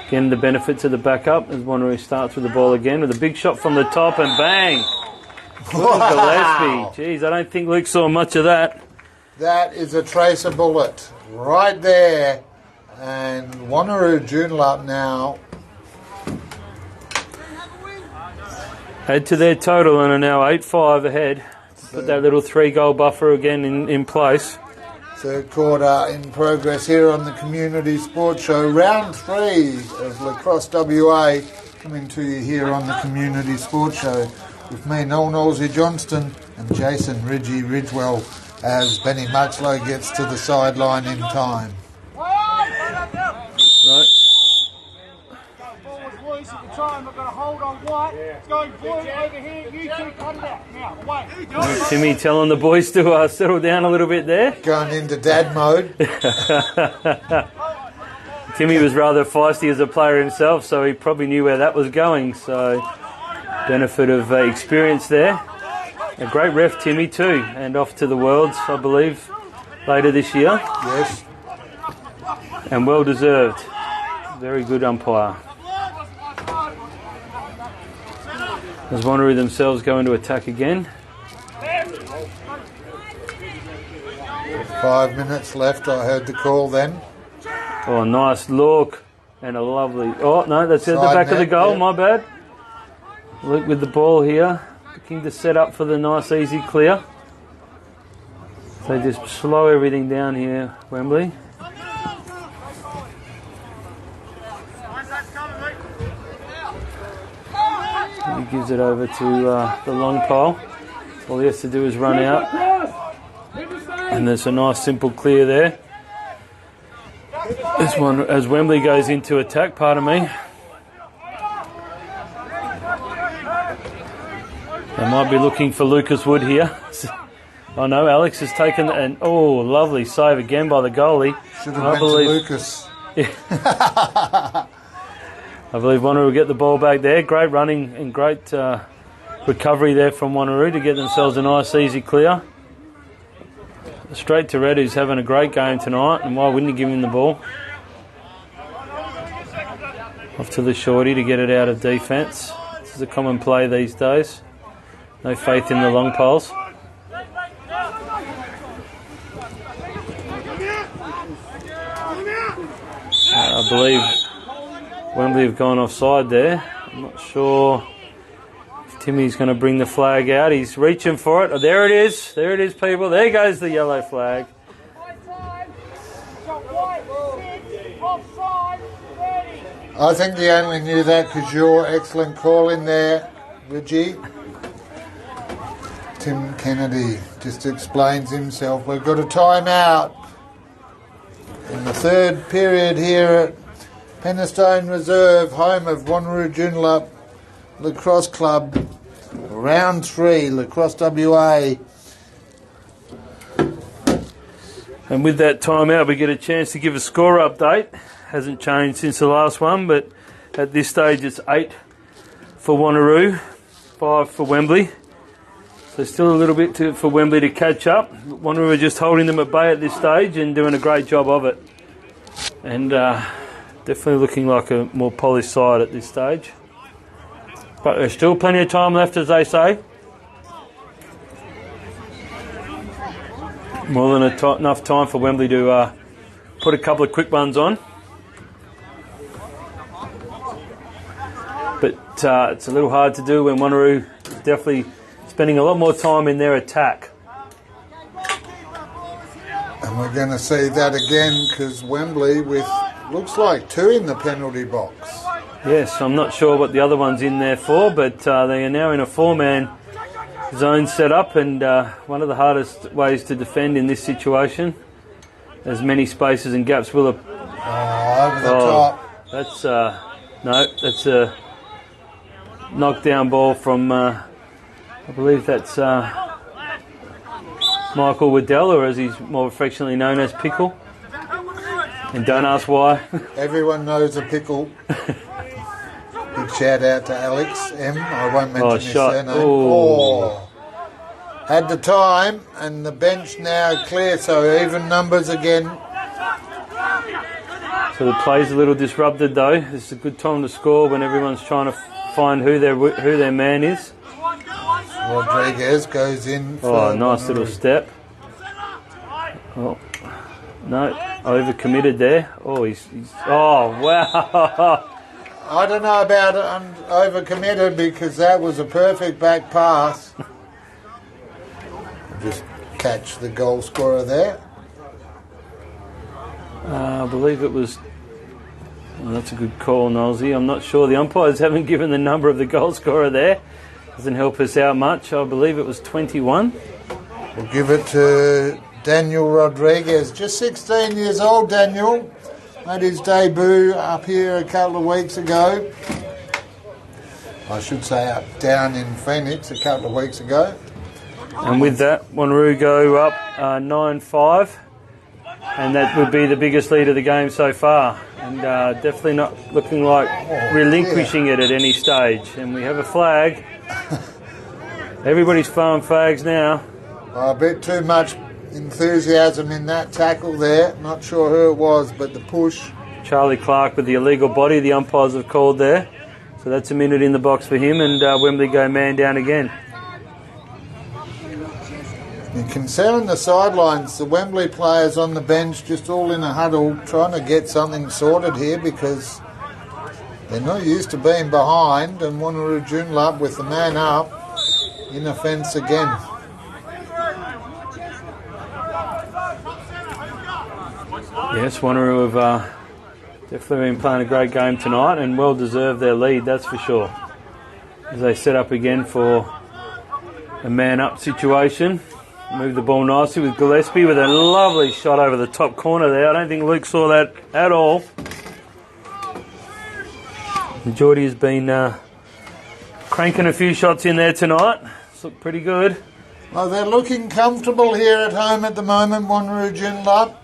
Again, the benefits of the backup as Wanneroo starts with the ball again with a big shot from the top and bang!
Wow.
Gillespie. Jeez, I don't think Luke saw much of that.
That is a tracer bullet right there. And Wanneroo Joondalup now.
Add to their total and are now 8-5 ahead. Put that little 3-goal buffer again in place.
Third quarter in progress here on the Community Sports Show. Round 3 of Lacrosse WA coming to you here on the Community Sports Show with me, Noel Nosey Johnston, and Jason Ridgey Ridgewell as Benny Muchlow gets to the sideline in time.
Right.
Loose at the time, we're going to hold on white. It's going blue over here. You two cut it out. Now, wait.
Timmy telling the boys to settle down a little bit there.
Going into dad mode.
Timmy was rather feisty as a player himself, so he probably knew where that was going. So, benefit of experience there. A great ref, Timmy, too, and off to the Worlds, I believe, later this year.
Yes.
And well deserved. Very good umpire. As Wanneroo themselves go into attack again.
5 minutes left, I heard the call then.
Oh, nice look. And a lovely... Oh, no, that's at the
Side
back of the
net,
goal.
yeah.
My bad. Luke with the ball here. Looking to set up for the nice, easy clear. So just slow everything down here, Wembley. He gives it over to the long pole. All he has to do is run out. And there's a nice simple clear there. This one, as Wembley goes into attack, pardon me. They might be looking for Lucas Wood here. Oh no, Alex has taken an lovely save again by the goalie.
Should have went to Lucas.
I believe Wanneroo will get the ball back there. Great running and great recovery there from Wanneroo to get themselves a nice easy clear. Straight to Red, who's having a great game tonight, and why wouldn't you give him the ball? Off to the shorty to get it out of defence. This is a common play these days. No faith in the long poles. I believe Wembley have gone offside there. I'm not sure if Timmy's going to bring the flag out. He's reaching for it. Oh, there it is. There it is, people. There goes the yellow flag.
I think they only knew that because your excellent call in there, Reggie. Tim Kennedy just explains himself. We've got a timeout in the third period here at Penistone Reserve, home of Wanneroo Joondalup Lacrosse Club. Round 3, Lacrosse WA.
And with that timeout, we get a chance to give a score update. Hasn't changed since the last one, but at this stage it's 8 for Wanneroo, 5 for Wembley. So still a little bit for Wembley to catch up. Wanneroo are just holding them at bay at this stage and doing a great job of it. And definitely looking like a more polished side at this stage. But there's still plenty of time left, as they say. More than enough time for Wembley to put a couple of quick ones on. But it's a little hard to do when Wanneroo is definitely spending a lot more time in their attack.
And we're going to see that again because Wembley with looks like 2 in the penalty box.
Yes, I'm not sure what the other one's in there for, but they are now in a 4-man zone set up, and one of the hardest ways to defend in this situation. As many spaces and gaps will...
Over the top.
That's... no, that's a knockdown ball from... I believe that's Michael Waddell, or as he's more affectionately known as Pickle. And don't ask why.
Everyone knows a pickle. Big shout out to Alex M. I won't mention his surname. Oh. Had the time, and the bench now clear, so even numbers again.
So the play's a little disrupted though. It's a good time to score when everyone's trying to find who their man is.
Rodriguez goes in for
nice little step. Oh, no, overcommitted there. Oh, he's oh, wow.
I don't know about overcommitted because that was a perfect back pass. Just catch the goal scorer there.
I believe it was... Well, that's a good call, Nosey. I'm not sure. The umpires haven't given the number of the goal scorer there. Doesn't help us out much. I believe it was 21.
We'll give it to Daniel Rodriguez. Just 16 years old, Daniel. Made his debut up here a couple of weeks ago. I should say down in Phoenix a couple of weeks ago.
And with that, Wanneroo go up 9-5. And that would be the biggest lead of the game so far. And definitely not looking like relinquishing it at any stage. And we have a flag. Everybody's throwing flags now.
A bit too much enthusiasm in that tackle there. Not sure who it was, but the push.
Charlie Clark with the illegal body, the umpires have called there. So that's a minute in the box for him, and Wembley go man down again.
You can see on the sidelines the Wembley players on the bench just all in a huddle trying to get something sorted here because they're not used to being behind, and Wanneroo Joondalup with the man up in offence again.
Yes, Wanneroo have definitely been playing a great game tonight and well deserved their lead, that's for sure. As they set up again for a man up situation. Move the ball nicely with Gillespie with a lovely shot over the top corner there. I don't think Luke saw that at all. And Geordie has been cranking a few shots in there tonight. It's looked pretty good.
Well, they're looking comfortable here at home at the moment, Wanneroo Joondalup.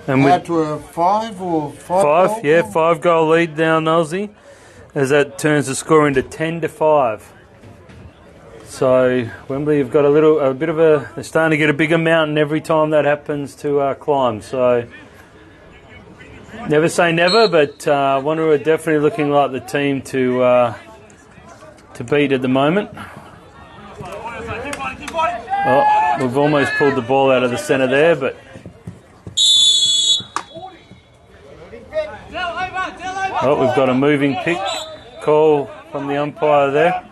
And
out to a 5 or 5 goal?
5 goal lead now, Nosey, as that turns the score into 10-5. So Wembley have got they're starting to get a bigger mountain every time that happens to climb. So never say never, but Wanneroo are definitely looking like the team to beat at the moment. Oh, we've almost pulled the ball out of the centre there, but we've got a moving pick call from the umpire there.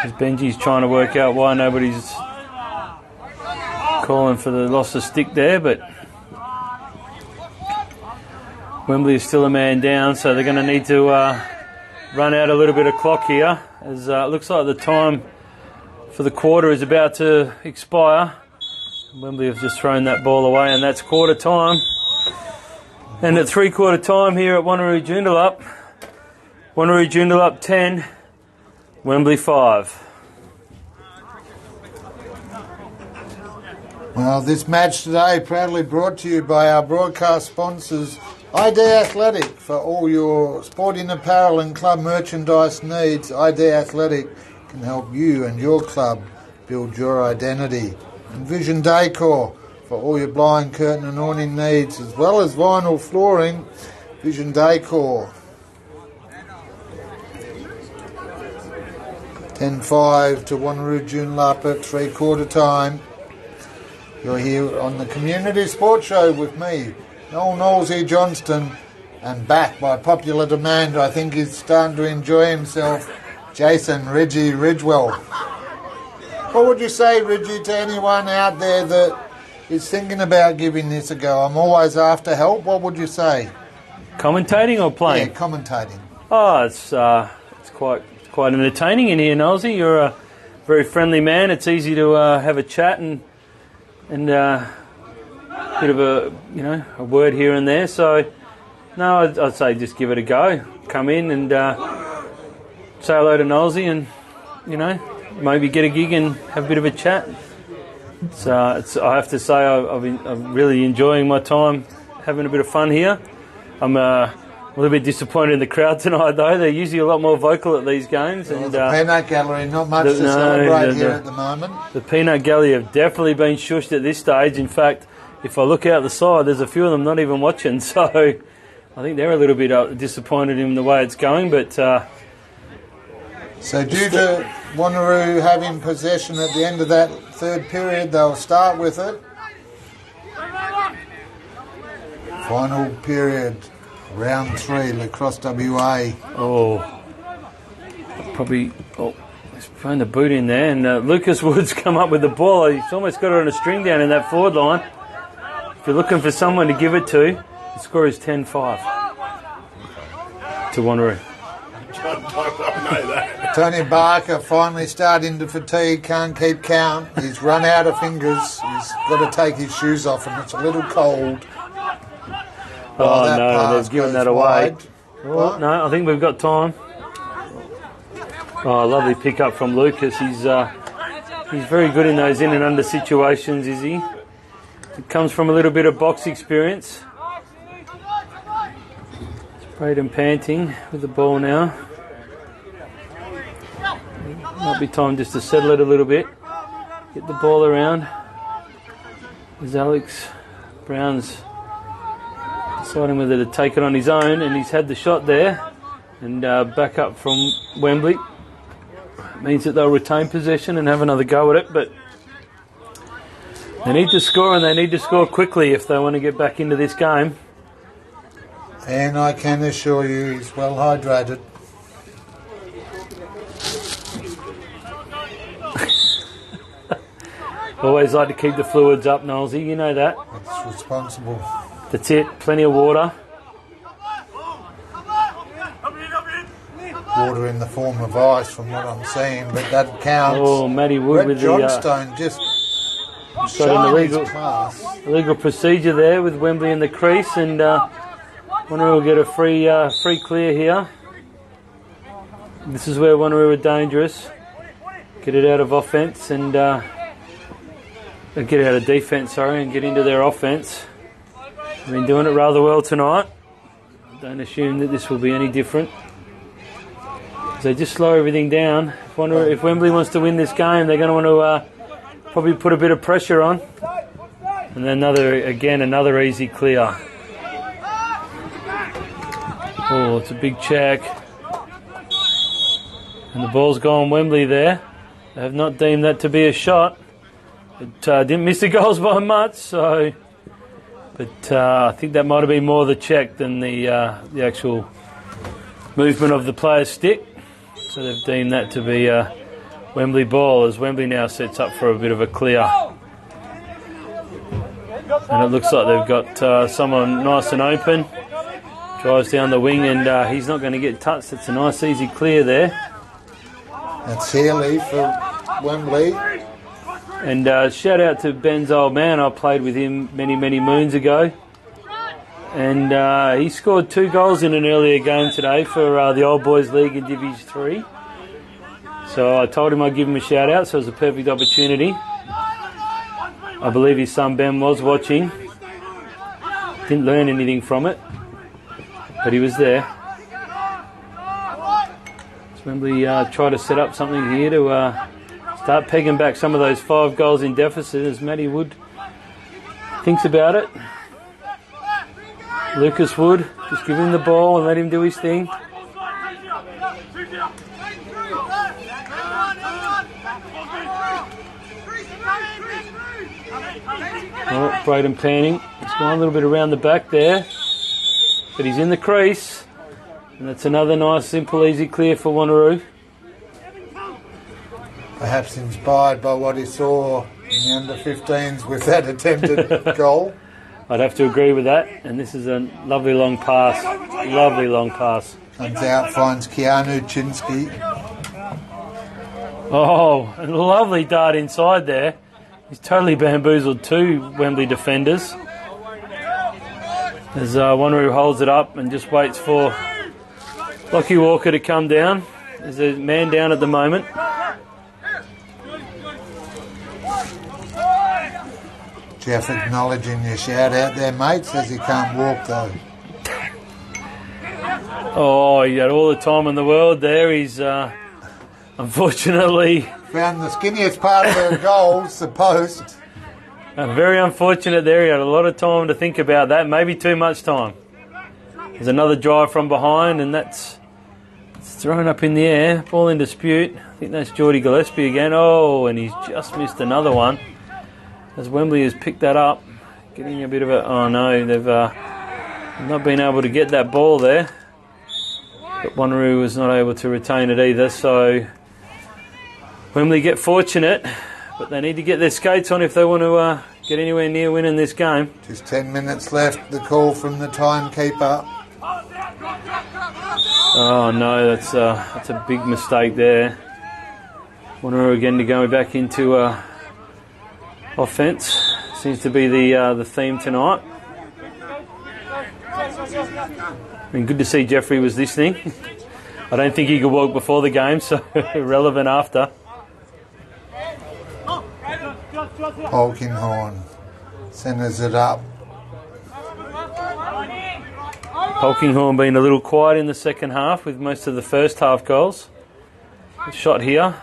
As Benji's trying to work out why nobody's calling for the loss of stick there, but Wembley is still a man down, so they're going to need to run out a little bit of clock here, as it looks like the time for the quarter is about to expire. Wembley have just thrown that ball away, and that's quarter time. And at 3/4 time here at Wanneroo Joondalup 10, Wembley 5.
Well, this match today proudly brought to you by our broadcast sponsors, ID Athletic. For all your sporting apparel and club merchandise needs, ID Athletic can help you and your club build your identity. And Vision Decor for all your blind, curtain and awning needs, as well as vinyl flooring. Vision Decor. 10-5 to Wanneroo Joondalup at 3/4 time. You're here on the Community Sports Show with me, Noel Knowlesy Johnston, and back by popular demand, I think he's starting to enjoy himself, Jason Reggie Ridgewell. What would you say, Reggie, to anyone out there that is thinking about giving this a go? I'm always after help. What would you say?
Commentating or playing?
Yeah, commentating.
Oh, it's quite entertaining in here, Nosey. You're a very friendly man. It's easy to have a chat and bit of a word here and there. So no, I'd say just give it a go. Come in and say hello to Nosey, and maybe get a gig and have a bit of a chat. I have to say I'm really enjoying my time, having a bit of fun here. I'm a little bit disappointed in the crowd tonight, though. They're usually a lot more vocal at these games.
Well,
And
the Peanut Gallery, not much to celebrate here at the moment.
The Peanut Gallery have definitely been shushed at this stage. In fact, if I look out the side, there's a few of them not even watching. So I think they're a little bit disappointed in the way it's going. But
so due to Wanneroo having possession at the end of that third period, they'll start with it. Final period, round 3, Lacrosse WA.
He's throwing the boot in there, and Lucas Wood's come up with the ball. He's almost got it on a string down in that forward line. If you're looking for someone to give it to, the score is 10-5 to Wanneroo.
Tony Barker finally starting to fatigue, can't keep count. He's run out of fingers. He's got to take his shoes off, and it's a little cold.
Oh no, they've given that away.
Oh,
no, I think we've got time. Oh, lovely pick up from Lucas. He's very good in those in and under situations, is he? It comes from a little bit of box experience. Sprayed and panting with the ball now. Might be time just to settle it a little bit. Get the ball around. As Alex Brown's deciding whether to take it on his own, and he's had the shot there. And back up from Wembley. It means that they'll retain possession and have another go at it, but they need to score, and they need to score quickly if they want to get back into this game.
And I can assure you he's well hydrated.
Always like to keep the fluids up, Knowlesy, you know that.
It's responsible.
That's it, plenty of water.
Water in the form of ice from what I'm seeing, but that counts.
Oh, Matty Wood
Brett
with
Johnstone just
got an
class.
illegal procedure there with Wembley in the crease, and Wanneroo will get a free clear here. This is where Wanneroo are dangerous. Get it out of offence and get out of defence, and get into their offence. They've been doing it rather well tonight. Don't assume that this will be any different. They just slow everything down. If Wembley wants to win this game, they're going to want to probably put a bit of pressure on. And then another easy clear. Oh, it's a big check. And the ball's gone Wembley there. They have not deemed that to be a shot. It didn't miss the goals by much, but I think that might have been more the check than the actual movement of the player's stick. So they've deemed that to be a Wembley ball, as Wembley now sets up for a bit of a clear. And it looks like they've got someone nice and open. Drives down the wing, and he's not going to get touched. It's a nice easy clear there.
That's Healy for Wembley.
And shout out to Ben's old man. I played with him many, many moons ago. And he scored 2 goals in an earlier game today for the Old Boys League in Division 3. So I told him I'd give him a shout out, so it was a perfect opportunity. I believe his son Ben was watching. Didn't learn anything from it, but he was there. So Wembley try to set up something here to start pegging back some of those 5 goals in deficit as Matty Wood thinks about it. Lucas Wood, just give him the ball and let him do his thing. Oh, Braden panning. He's gone a little bit around the back there, but he's in the crease. And that's another nice, simple, easy clear for Wanneroo.
Perhaps inspired by what he saw in the under-15s with that attempted goal.
I'd have to agree with that, and this is a lovely long pass. Lovely long pass.
Comes out, finds Keanu Chinsky.
Oh, a lovely dart inside there. He's totally bamboozled 2 Wembley defenders. As Wanneroo holds it up and just waits for Lockie Walker to come down. There's a man down at the moment.
Jeff acknowledging your shout out there, mate. Says he can't walk though.
Oh, he had all the time in the world there. He's unfortunately
Found the skinniest part of the goals, the post.
very unfortunate there. He had a lot of time to think about that, maybe too much time. There's another drive from behind, and it's thrown up in the air. Ball in dispute. I think that's Geordie Gillespie again. Oh, and he's just missed another one. As Wembley has picked that up, getting a bit of a... Oh no, they've not been able to get that ball there. But Wanneroo was not able to retain it either, so Wembley get fortunate, but they need to get their skates on if they want to get anywhere near winning this game.
Just 10 minutes left, the call from the timekeeper.
Oh no, that's a big mistake there. Wanneroo again to go back into offence. Seems to be the theme tonight. I mean, good to see Jeffrey was listening. I don't think he could walk before the game, so relevant after.
Polkinghorn centres it up.
Polkinghorn being a little quiet in the second half with most of the first half goals. Shot here.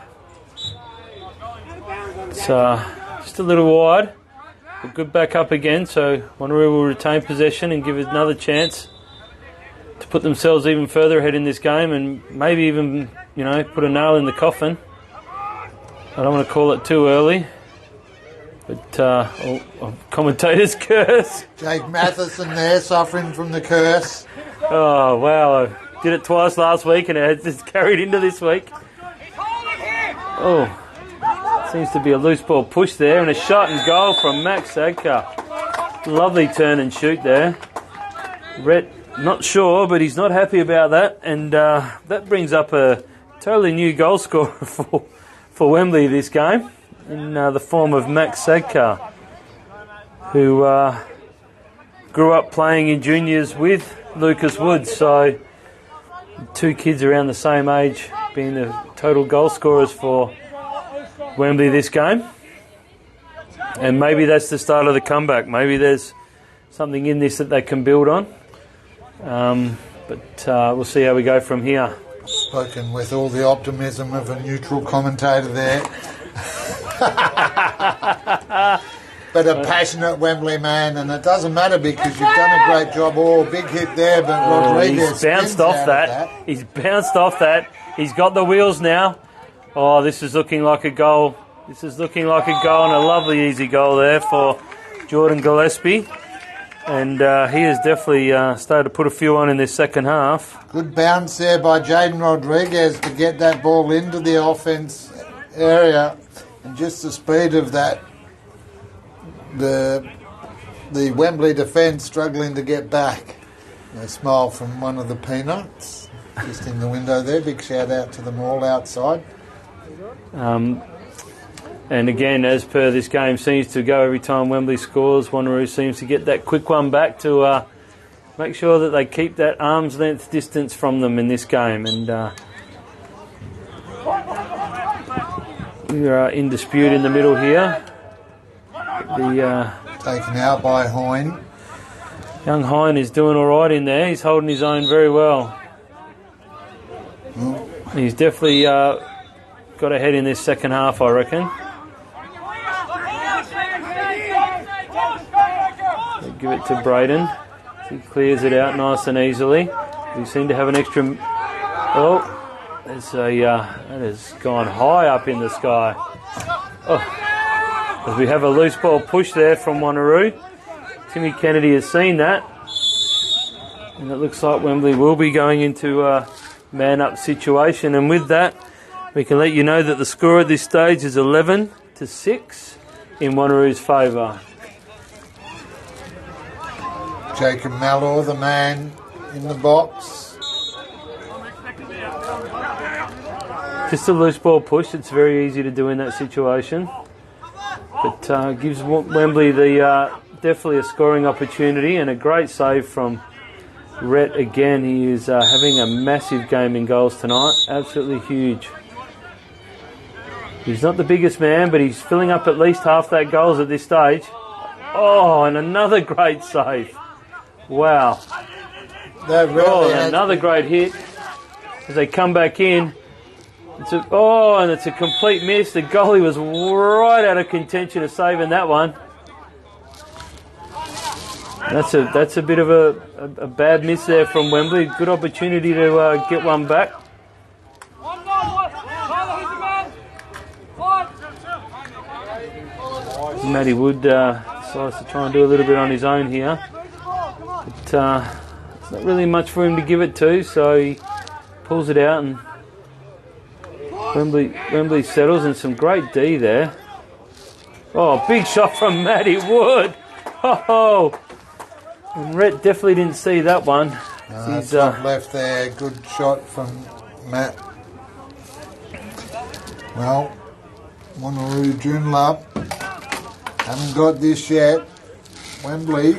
It's just a little wide. But good back up again, so Wanneroo will retain possession and give it another chance to put themselves even further ahead in this game and maybe even, put a nail in the coffin. I don't want to call it too early. But commentator's curse.
Jake Matheson there suffering from the curse.
Oh, wow. I did it twice last week and it just carried into this week. Oh, seems to be a loose ball push there and a shot and goal from Max Sadka. Lovely turn and shoot there. Rhett, not sure, but he's not happy about that. And that brings up a totally new goal scorer for Wembley this game. In the form of Max Sadka, who grew up playing in juniors with Lucas Woods. So two kids around the same age being the total goal scorers for Wembley this game. And maybe that's the start of the comeback. Maybe there's something in this that they can build on. But we'll see how we go from here.
Spoken with all the optimism of a neutral commentator there. But a passionate Wembley man, and it doesn't matter because you've done a great job. Oh, big hit there, but Rodriguez
he's bounced off that. He's bounced off that. He's got the wheels now. Oh, this is looking like a goal. This is looking like a goal, and a lovely easy goal there for Jordan Gillespie. And he has definitely started to put a few on in this second half.
Good bounce there by Jaden Rodriguez to get that ball into the offence area. And just the speed of that, the Wembley defence struggling to get back. A smile from one of the Peanuts, just in the window there. Big shout out to them all outside.
And again, as per this game seems to go every time Wembley scores, Wanneroo seems to get that quick one back to make sure that they keep that arm's length distance from them in this game. And we are in dispute in the middle here.
Taken out by Hoyne.
Young Hine is doing all right in there. He's holding his own very well. He's definitely got ahead in this second half, I reckon. They give it to Braden. He clears it out nice and easily. We seem to have an extra... Oh, there's that has gone high up in the sky. Oh, as we have a loose ball push there from Wanneroo. Timmy Kennedy has seen that. And it looks like Wembley will be going into a man-up situation. And with that, we can let you know that the score at this stage is 11-6 in Wanneroo's favour.
Jacob Malor, the man in the box.
Just a loose ball push. It's very easy to do in that situation. But gives Wembley the definitely a scoring opportunity, and a great save from Rhett again. He is having a massive game in goals tonight. Absolutely huge. He's not the biggest man, but he's filling up at least half that goals at this stage. Oh, and another great save. Wow.
That really
Oh,
has
another great hit as they come back in. And it's a complete miss. The goalie was right out of contention of saving that one. That's a bit of a bad miss there from Wembley. Good opportunity to get one back. Matty Wood decides to try and do a little bit on his own here. But there's not really much for him to give it to, so he pulls it out and Wembley settles, and some great D there. Oh, big shot from Matty Wood. Oh, and Rhett definitely didn't see that one.
He's top left there. Good shot from Matt. Well, Wanneroo Joondalup haven't got this yet. Wembley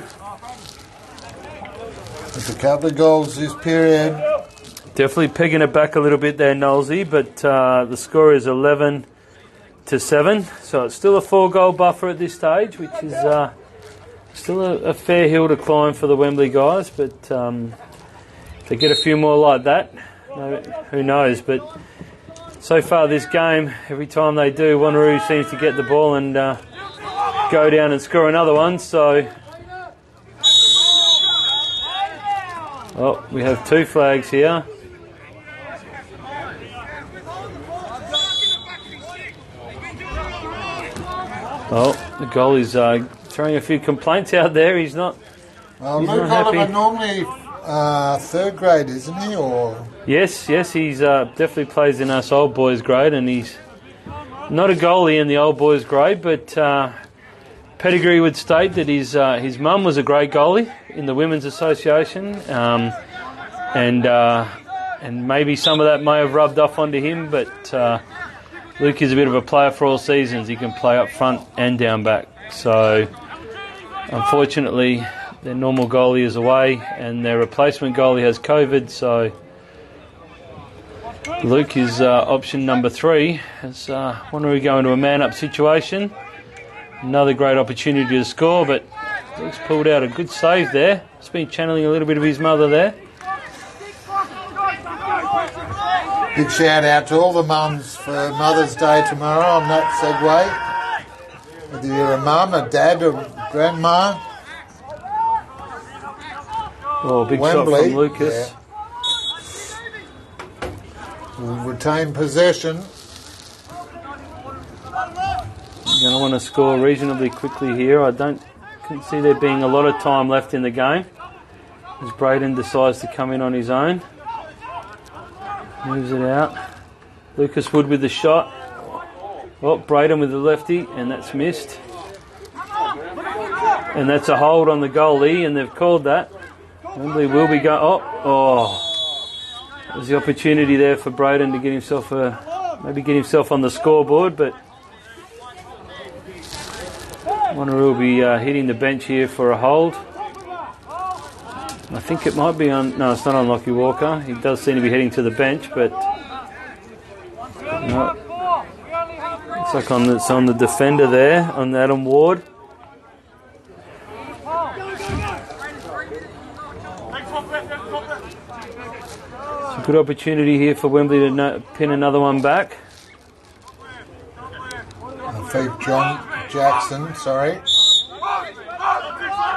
with a couple of goals this period.
Definitely pegging it back a little bit there, Knowlesy, but the score is 11-7, so it's still a 4-goal buffer at this stage, which is still a fair hill to climb for the Wembley guys, but if they get a few more like that, who knows. But so far this game, every time they do, Wanneroo seems to get the ball and go down and score another one, so... Oh, we have 2 flags here. Oh, the goalie's throwing a few complaints out there. He's not.
Well,
he's
Luke
not
Oliver
happy.
normally third grade, isn't he? Or
Yes, he's definitely plays in us old boys grade, and he's not a goalie in the old boys grade, but pedigree would state that his mum was a great goalie in the Women's Association, and maybe some of that may have rubbed off onto him, but Luke is a bit of a player for all seasons. He can play up front and down back. So, unfortunately, their normal goalie is away and their replacement goalie has COVID. So, Luke is option number 3. As Wanneroo go into a man-up situation. Another great opportunity to score, but Luke's pulled out a good save there. He's been channeling a little bit of his mother there.
big shout out to all the mums for Mother's Day tomorrow on that segue. Whether you're a mum, a dad, or grandma.
Oh, big
Wembley,
shot from Lucas.
Yeah. We'll retain possession.
You're going to want to score reasonably quickly here. I couldn't see there being a lot of time left in the game as Braden decides to come in on his own. Moves it out. Lucas Wood with the shot. Oh, Braden with the lefty, and that's missed. And that's a hold on the goalie, and they've called that. Wembley will be going. Oh, there's the opportunity there for Braden to get himself maybe get himself on the scoreboard, but Wanneroo will be hitting the bench here for a hold. I think it might be on. No, it's not on Lockie Walker. He does seem to be heading to the bench, but no. Looks like it's on the defender there, on Adam Ward. It's a good opportunity here for Wembley to pin another one back.
Feet John Jackson, sorry.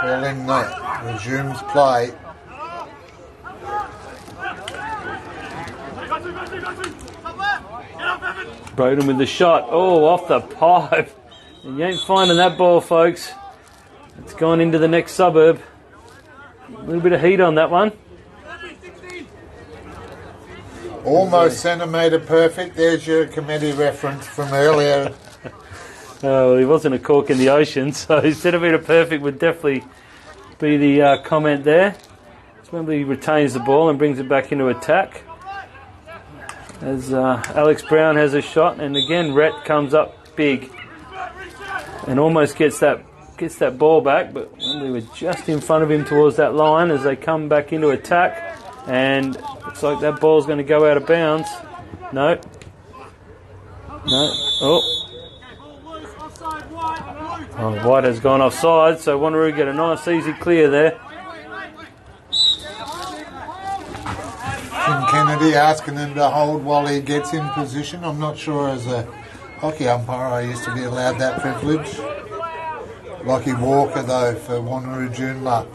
Ball in net. Resumes play.
Braden with the shot. Oh, off the pipe. And you ain't finding that ball, folks. It's gone into the next suburb. A little bit of heat on that one.
Almost centimetre perfect. There's your committee reference from earlier.
Well, he wasn't a cork in the ocean, so centimetre perfect would definitely be the comment there. Wembley retains the ball and brings it back into attack. As Alex Brown has a shot, and again Rhett comes up big and almost gets that ball back, but Wembley were just in front of him towards that line as they come back into attack, and looks like that ball's going to go out of bounds. No. White has gone offside, so Wanneroo get a nice easy clear there.
Tim Kennedy asking them to hold while he gets in position. I'm not sure as a hockey umpire I used to be allowed that privilege. Lockie Walker though for Wanneroo Joondalup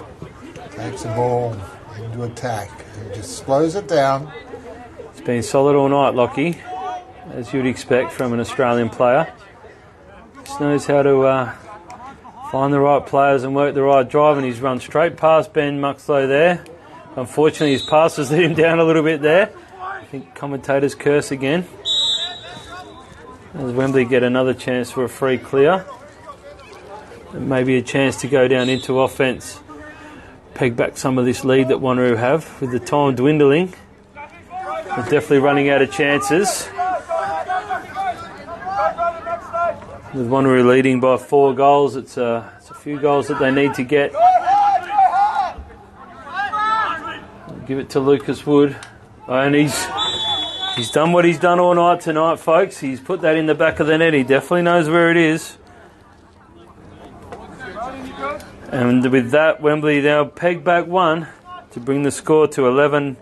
takes the ball into attack and just slows it down.
It's been solid all night, Lockie, as you'd expect from an Australian player. Just knows how to find the right players and work the right drive, and he's run straight past Ben Muxlow there. Unfortunately, his passes let him down a little bit there. I think commentators curse again. As Wembley get another chance for a free clear. And maybe a chance to go down into offence. Peg back some of this lead that Wanneroo have with the time dwindling. They're definitely running out of chances. With Wanneroo leading by 4 goals, it's a few goals that they need to get. Give it to Lucas Wood. And he's done what he's done all night tonight, folks. He's put that in the back of the net. He definitely knows where it is. And with that, Wembley now peg back 1 to bring the score to 11-8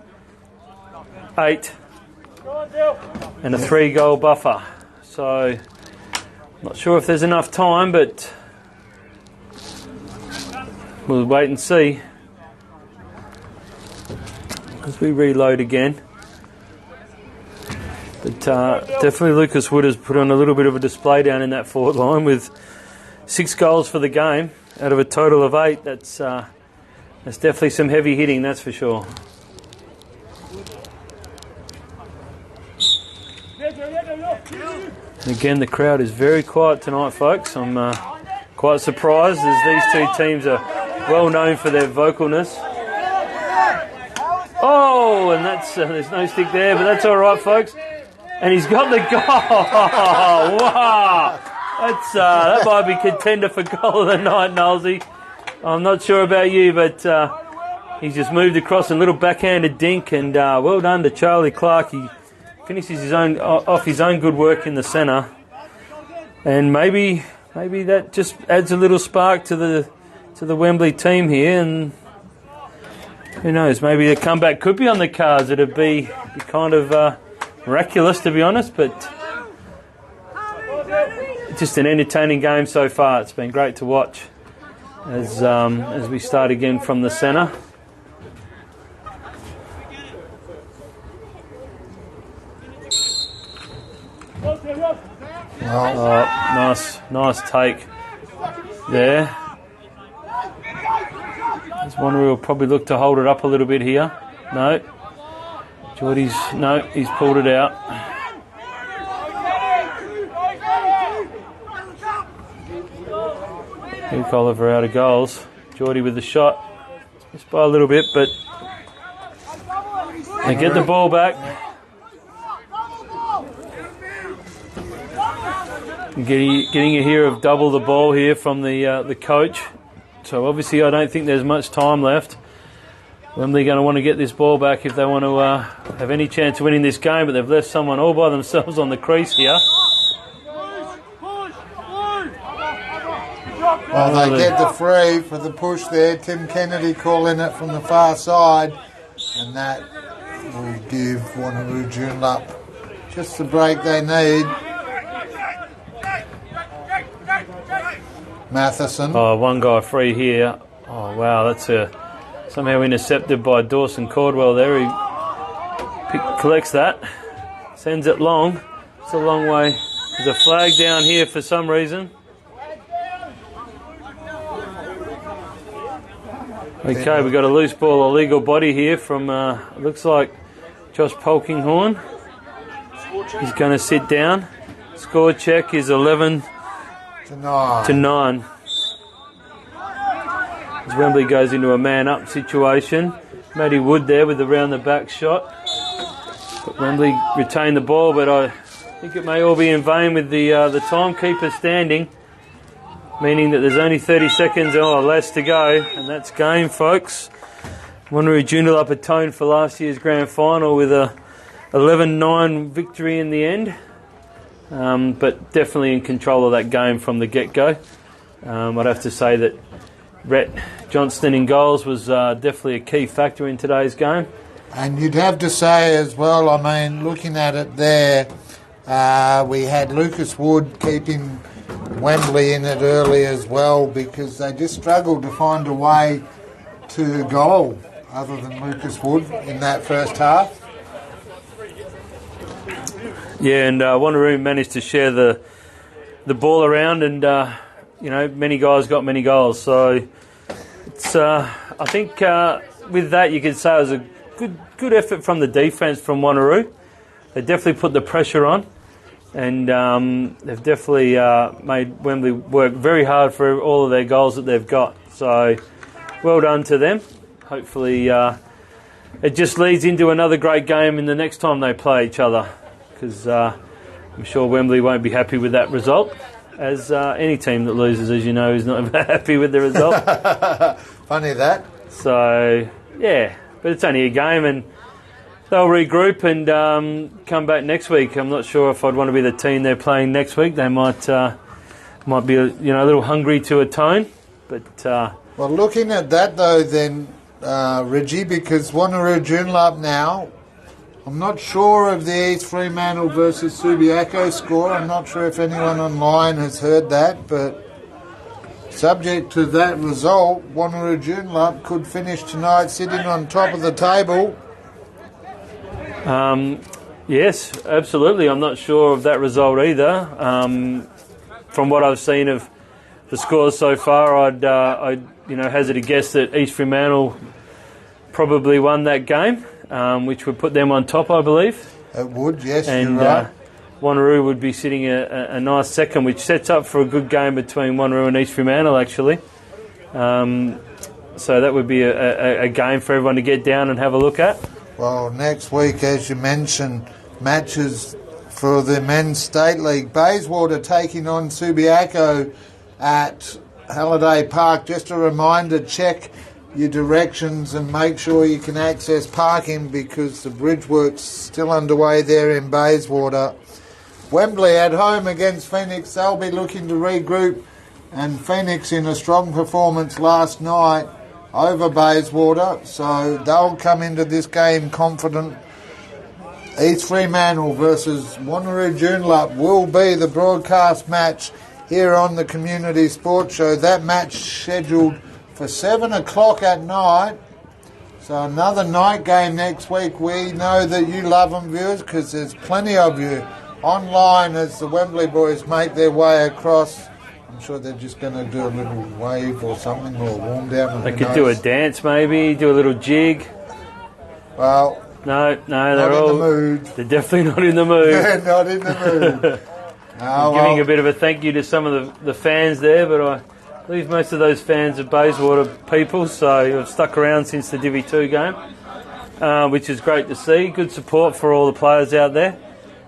and a 3-goal buffer. So, not sure if there's enough time, but we'll wait and see as we reload again. But definitely Lucas Wood has put on a little bit of a display down in that forward line with 6 goals for the game out of a total of 8. That's definitely some heavy hitting, that's for sure. And again, the crowd is very quiet tonight, folks. I'm quite surprised, as these two teams are well known for their vocalness. Oh, and that's there's no stick there, but that's all right, folks. And he's got the goal. Wow, that might be contender for goal of the night, Nolsey. I'm not sure about you, but he's just moved across a little backhanded dink, and well done to Charlie Clark. He finishes off his own good work in the centre, and maybe that just adds a little spark to the Wembley team here, and who knows, maybe a comeback could be on the cards. It'd be kind of miraculous, to be honest, but just an entertaining game so far. It's been great to watch as we start again from the centre. Oh, nice take there. Wanneroo will probably look to hold it up a little bit here. No. He's pulled it out. Luke Oliver out of goals. Geordie with the shot. Just by a little bit, but they get the ball back. Getting a hear of double the ball here from the coach. So obviously I don't think there's much time left. Wembley going to want to get this ball back if they want to have any chance of winning this game, but they've left someone all by themselves on the crease here.
Well, they get the free for the push there. Tim Kennedy calling it from the far side, and that will give Wanneroo Joondalup just the break they need. Matheson.
Oh, one guy free here. Oh, wow, that's somehow intercepted by Dawson Caldwell there. He collects that, sends it long. It's a long way. There's a flag down here for some reason. Okay, we've got a loose ball, illegal body here from, looks like Josh Polkinghorn. He's going to sit down. Score check is 11 to 9. As Wembley goes into a man-up situation. Matty Wood there with the round-the-back shot. But Wembley retain the ball, but I think it may all be in vain with the timekeeper standing, meaning that there's only 30 seconds or less to go, and that's game, folks. Wanneroo Joondalup atoned for last year's grand final with a 11-9 victory in the end, but definitely in control of that game from the get-go. I'd have to say that Rhett Johnston in goals was definitely a key factor in today's game.
And you'd have to say as well, I mean, looking at it there, we had Lucas Wood keeping Wembley in it early as well, because they just struggled to find a way to goal other than Lucas Wood in that first half.
Yeah, and Wanneroo managed to share the ball around, and many guys got many goals. So it's I think with that you could say it was a good effort from the defence from Wanneroo. They definitely put the pressure on, and they've definitely made Wembley work very hard for all of their goals that they've got. So well done to them. Hopefully it just leads into another great game in the next time they play each other, because I'm sure Wembley won't be happy with that result, as any team that loses, as you know, is not happy with the result.
Funny that.
So, yeah, but it's only a game, and they'll regroup and come back next week. I'm not sure if I'd want to be the team they're playing next week. They might be a little hungry to atone. But
well, looking at that though, then Reggie, because Wanneroo Joondalup now, I'm not sure of the East Fremantle versus Subiaco score. I'm not sure if anyone online has heard that, but subject to that result, Wanneroo Joondalup could finish tonight sitting on top of the table.
Yes, absolutely. I'm not sure of that result either. From what I've seen of the scores so far, I'd hazard a guess that East Fremantle probably won that game, which would put them on top, I believe.
It would, yes,
and,
you're right.
Wanneroo would be sitting a nice second, which sets up for a good game between Wanneroo and East Fremantle, actually. So that would be a game for everyone to get down and have a look at.
Well, next week, as you mentioned, matches for the Men's State League. Bayswater taking on Subiaco at Halliday Park. Just a reminder, check your directions and make sure you can access parking, because the bridge work's still underway there in Bayswater. Wembley at home against Phoenix. They'll be looking to regroup, and Phoenix in a strong performance last night over Bayswater, so they'll come into this game confident. East Fremantle versus Wanneroo Joondalup will be the broadcast match here on the Community Sports Show. That match scheduled for 7 o'clock at night, so another night game next week. We know that you love them, viewers, because there's plenty of you online as the Wembley boys make their way across. I'm sure they're just going to do a little wave or something, or warm down.
They could do a dance, maybe, do a little jig.
Well,
no, they're
not
all
in the mood.
They're definitely not in the mood.
They're not in the mood.
Giving a bit of a thank you to some of the fans there, but I believe most of those fans are Bayswater people, so I've stuck around since the Divi 2 game, which is great to see. Good support for all the players out there.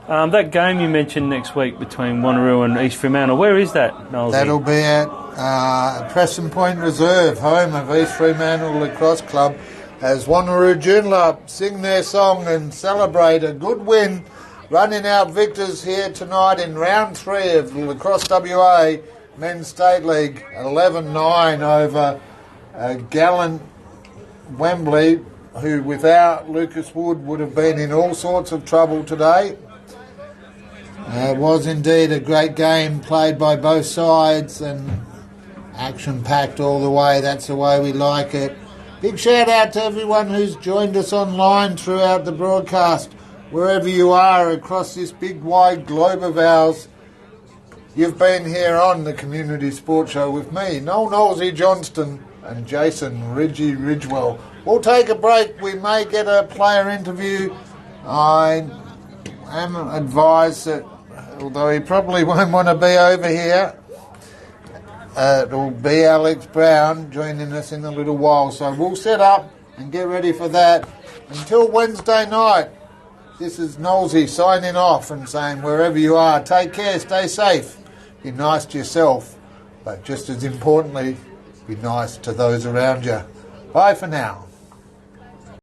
That game you mentioned next week between Wanneroo and East Fremantle, where is that, Knowlesy?
That'll be at Preston Point Reserve, home of East Fremantle Lacrosse Club, as Wanneroo Joondalup sing their song and celebrate a good win, running out victors here tonight in round 3 of the Lacrosse WA Men's State League, 11-9 over gallant Wembley, who without Lucas Wood would have been in all sorts of trouble today. It was indeed a great game played by both sides, and action-packed all the way. That's the way we like it. Big shout-out to everyone who's joined us online throughout the broadcast, wherever you are across this big, wide globe of ours. You've been here on the Community Sports Show with me, Noel Knowlesy Johnston, and Jason Reggie Ridgewell. We'll take a break. We may get a player interview. I am advised that, although he probably won't want to be over here, it'll be Alex Brown joining us in a little while. So we'll set up and get ready for that. Until Wednesday night, this is Knowlesy signing off and saying, wherever you are, take care, stay safe, be nice to yourself, but just as importantly, be nice to those around you. Bye for now.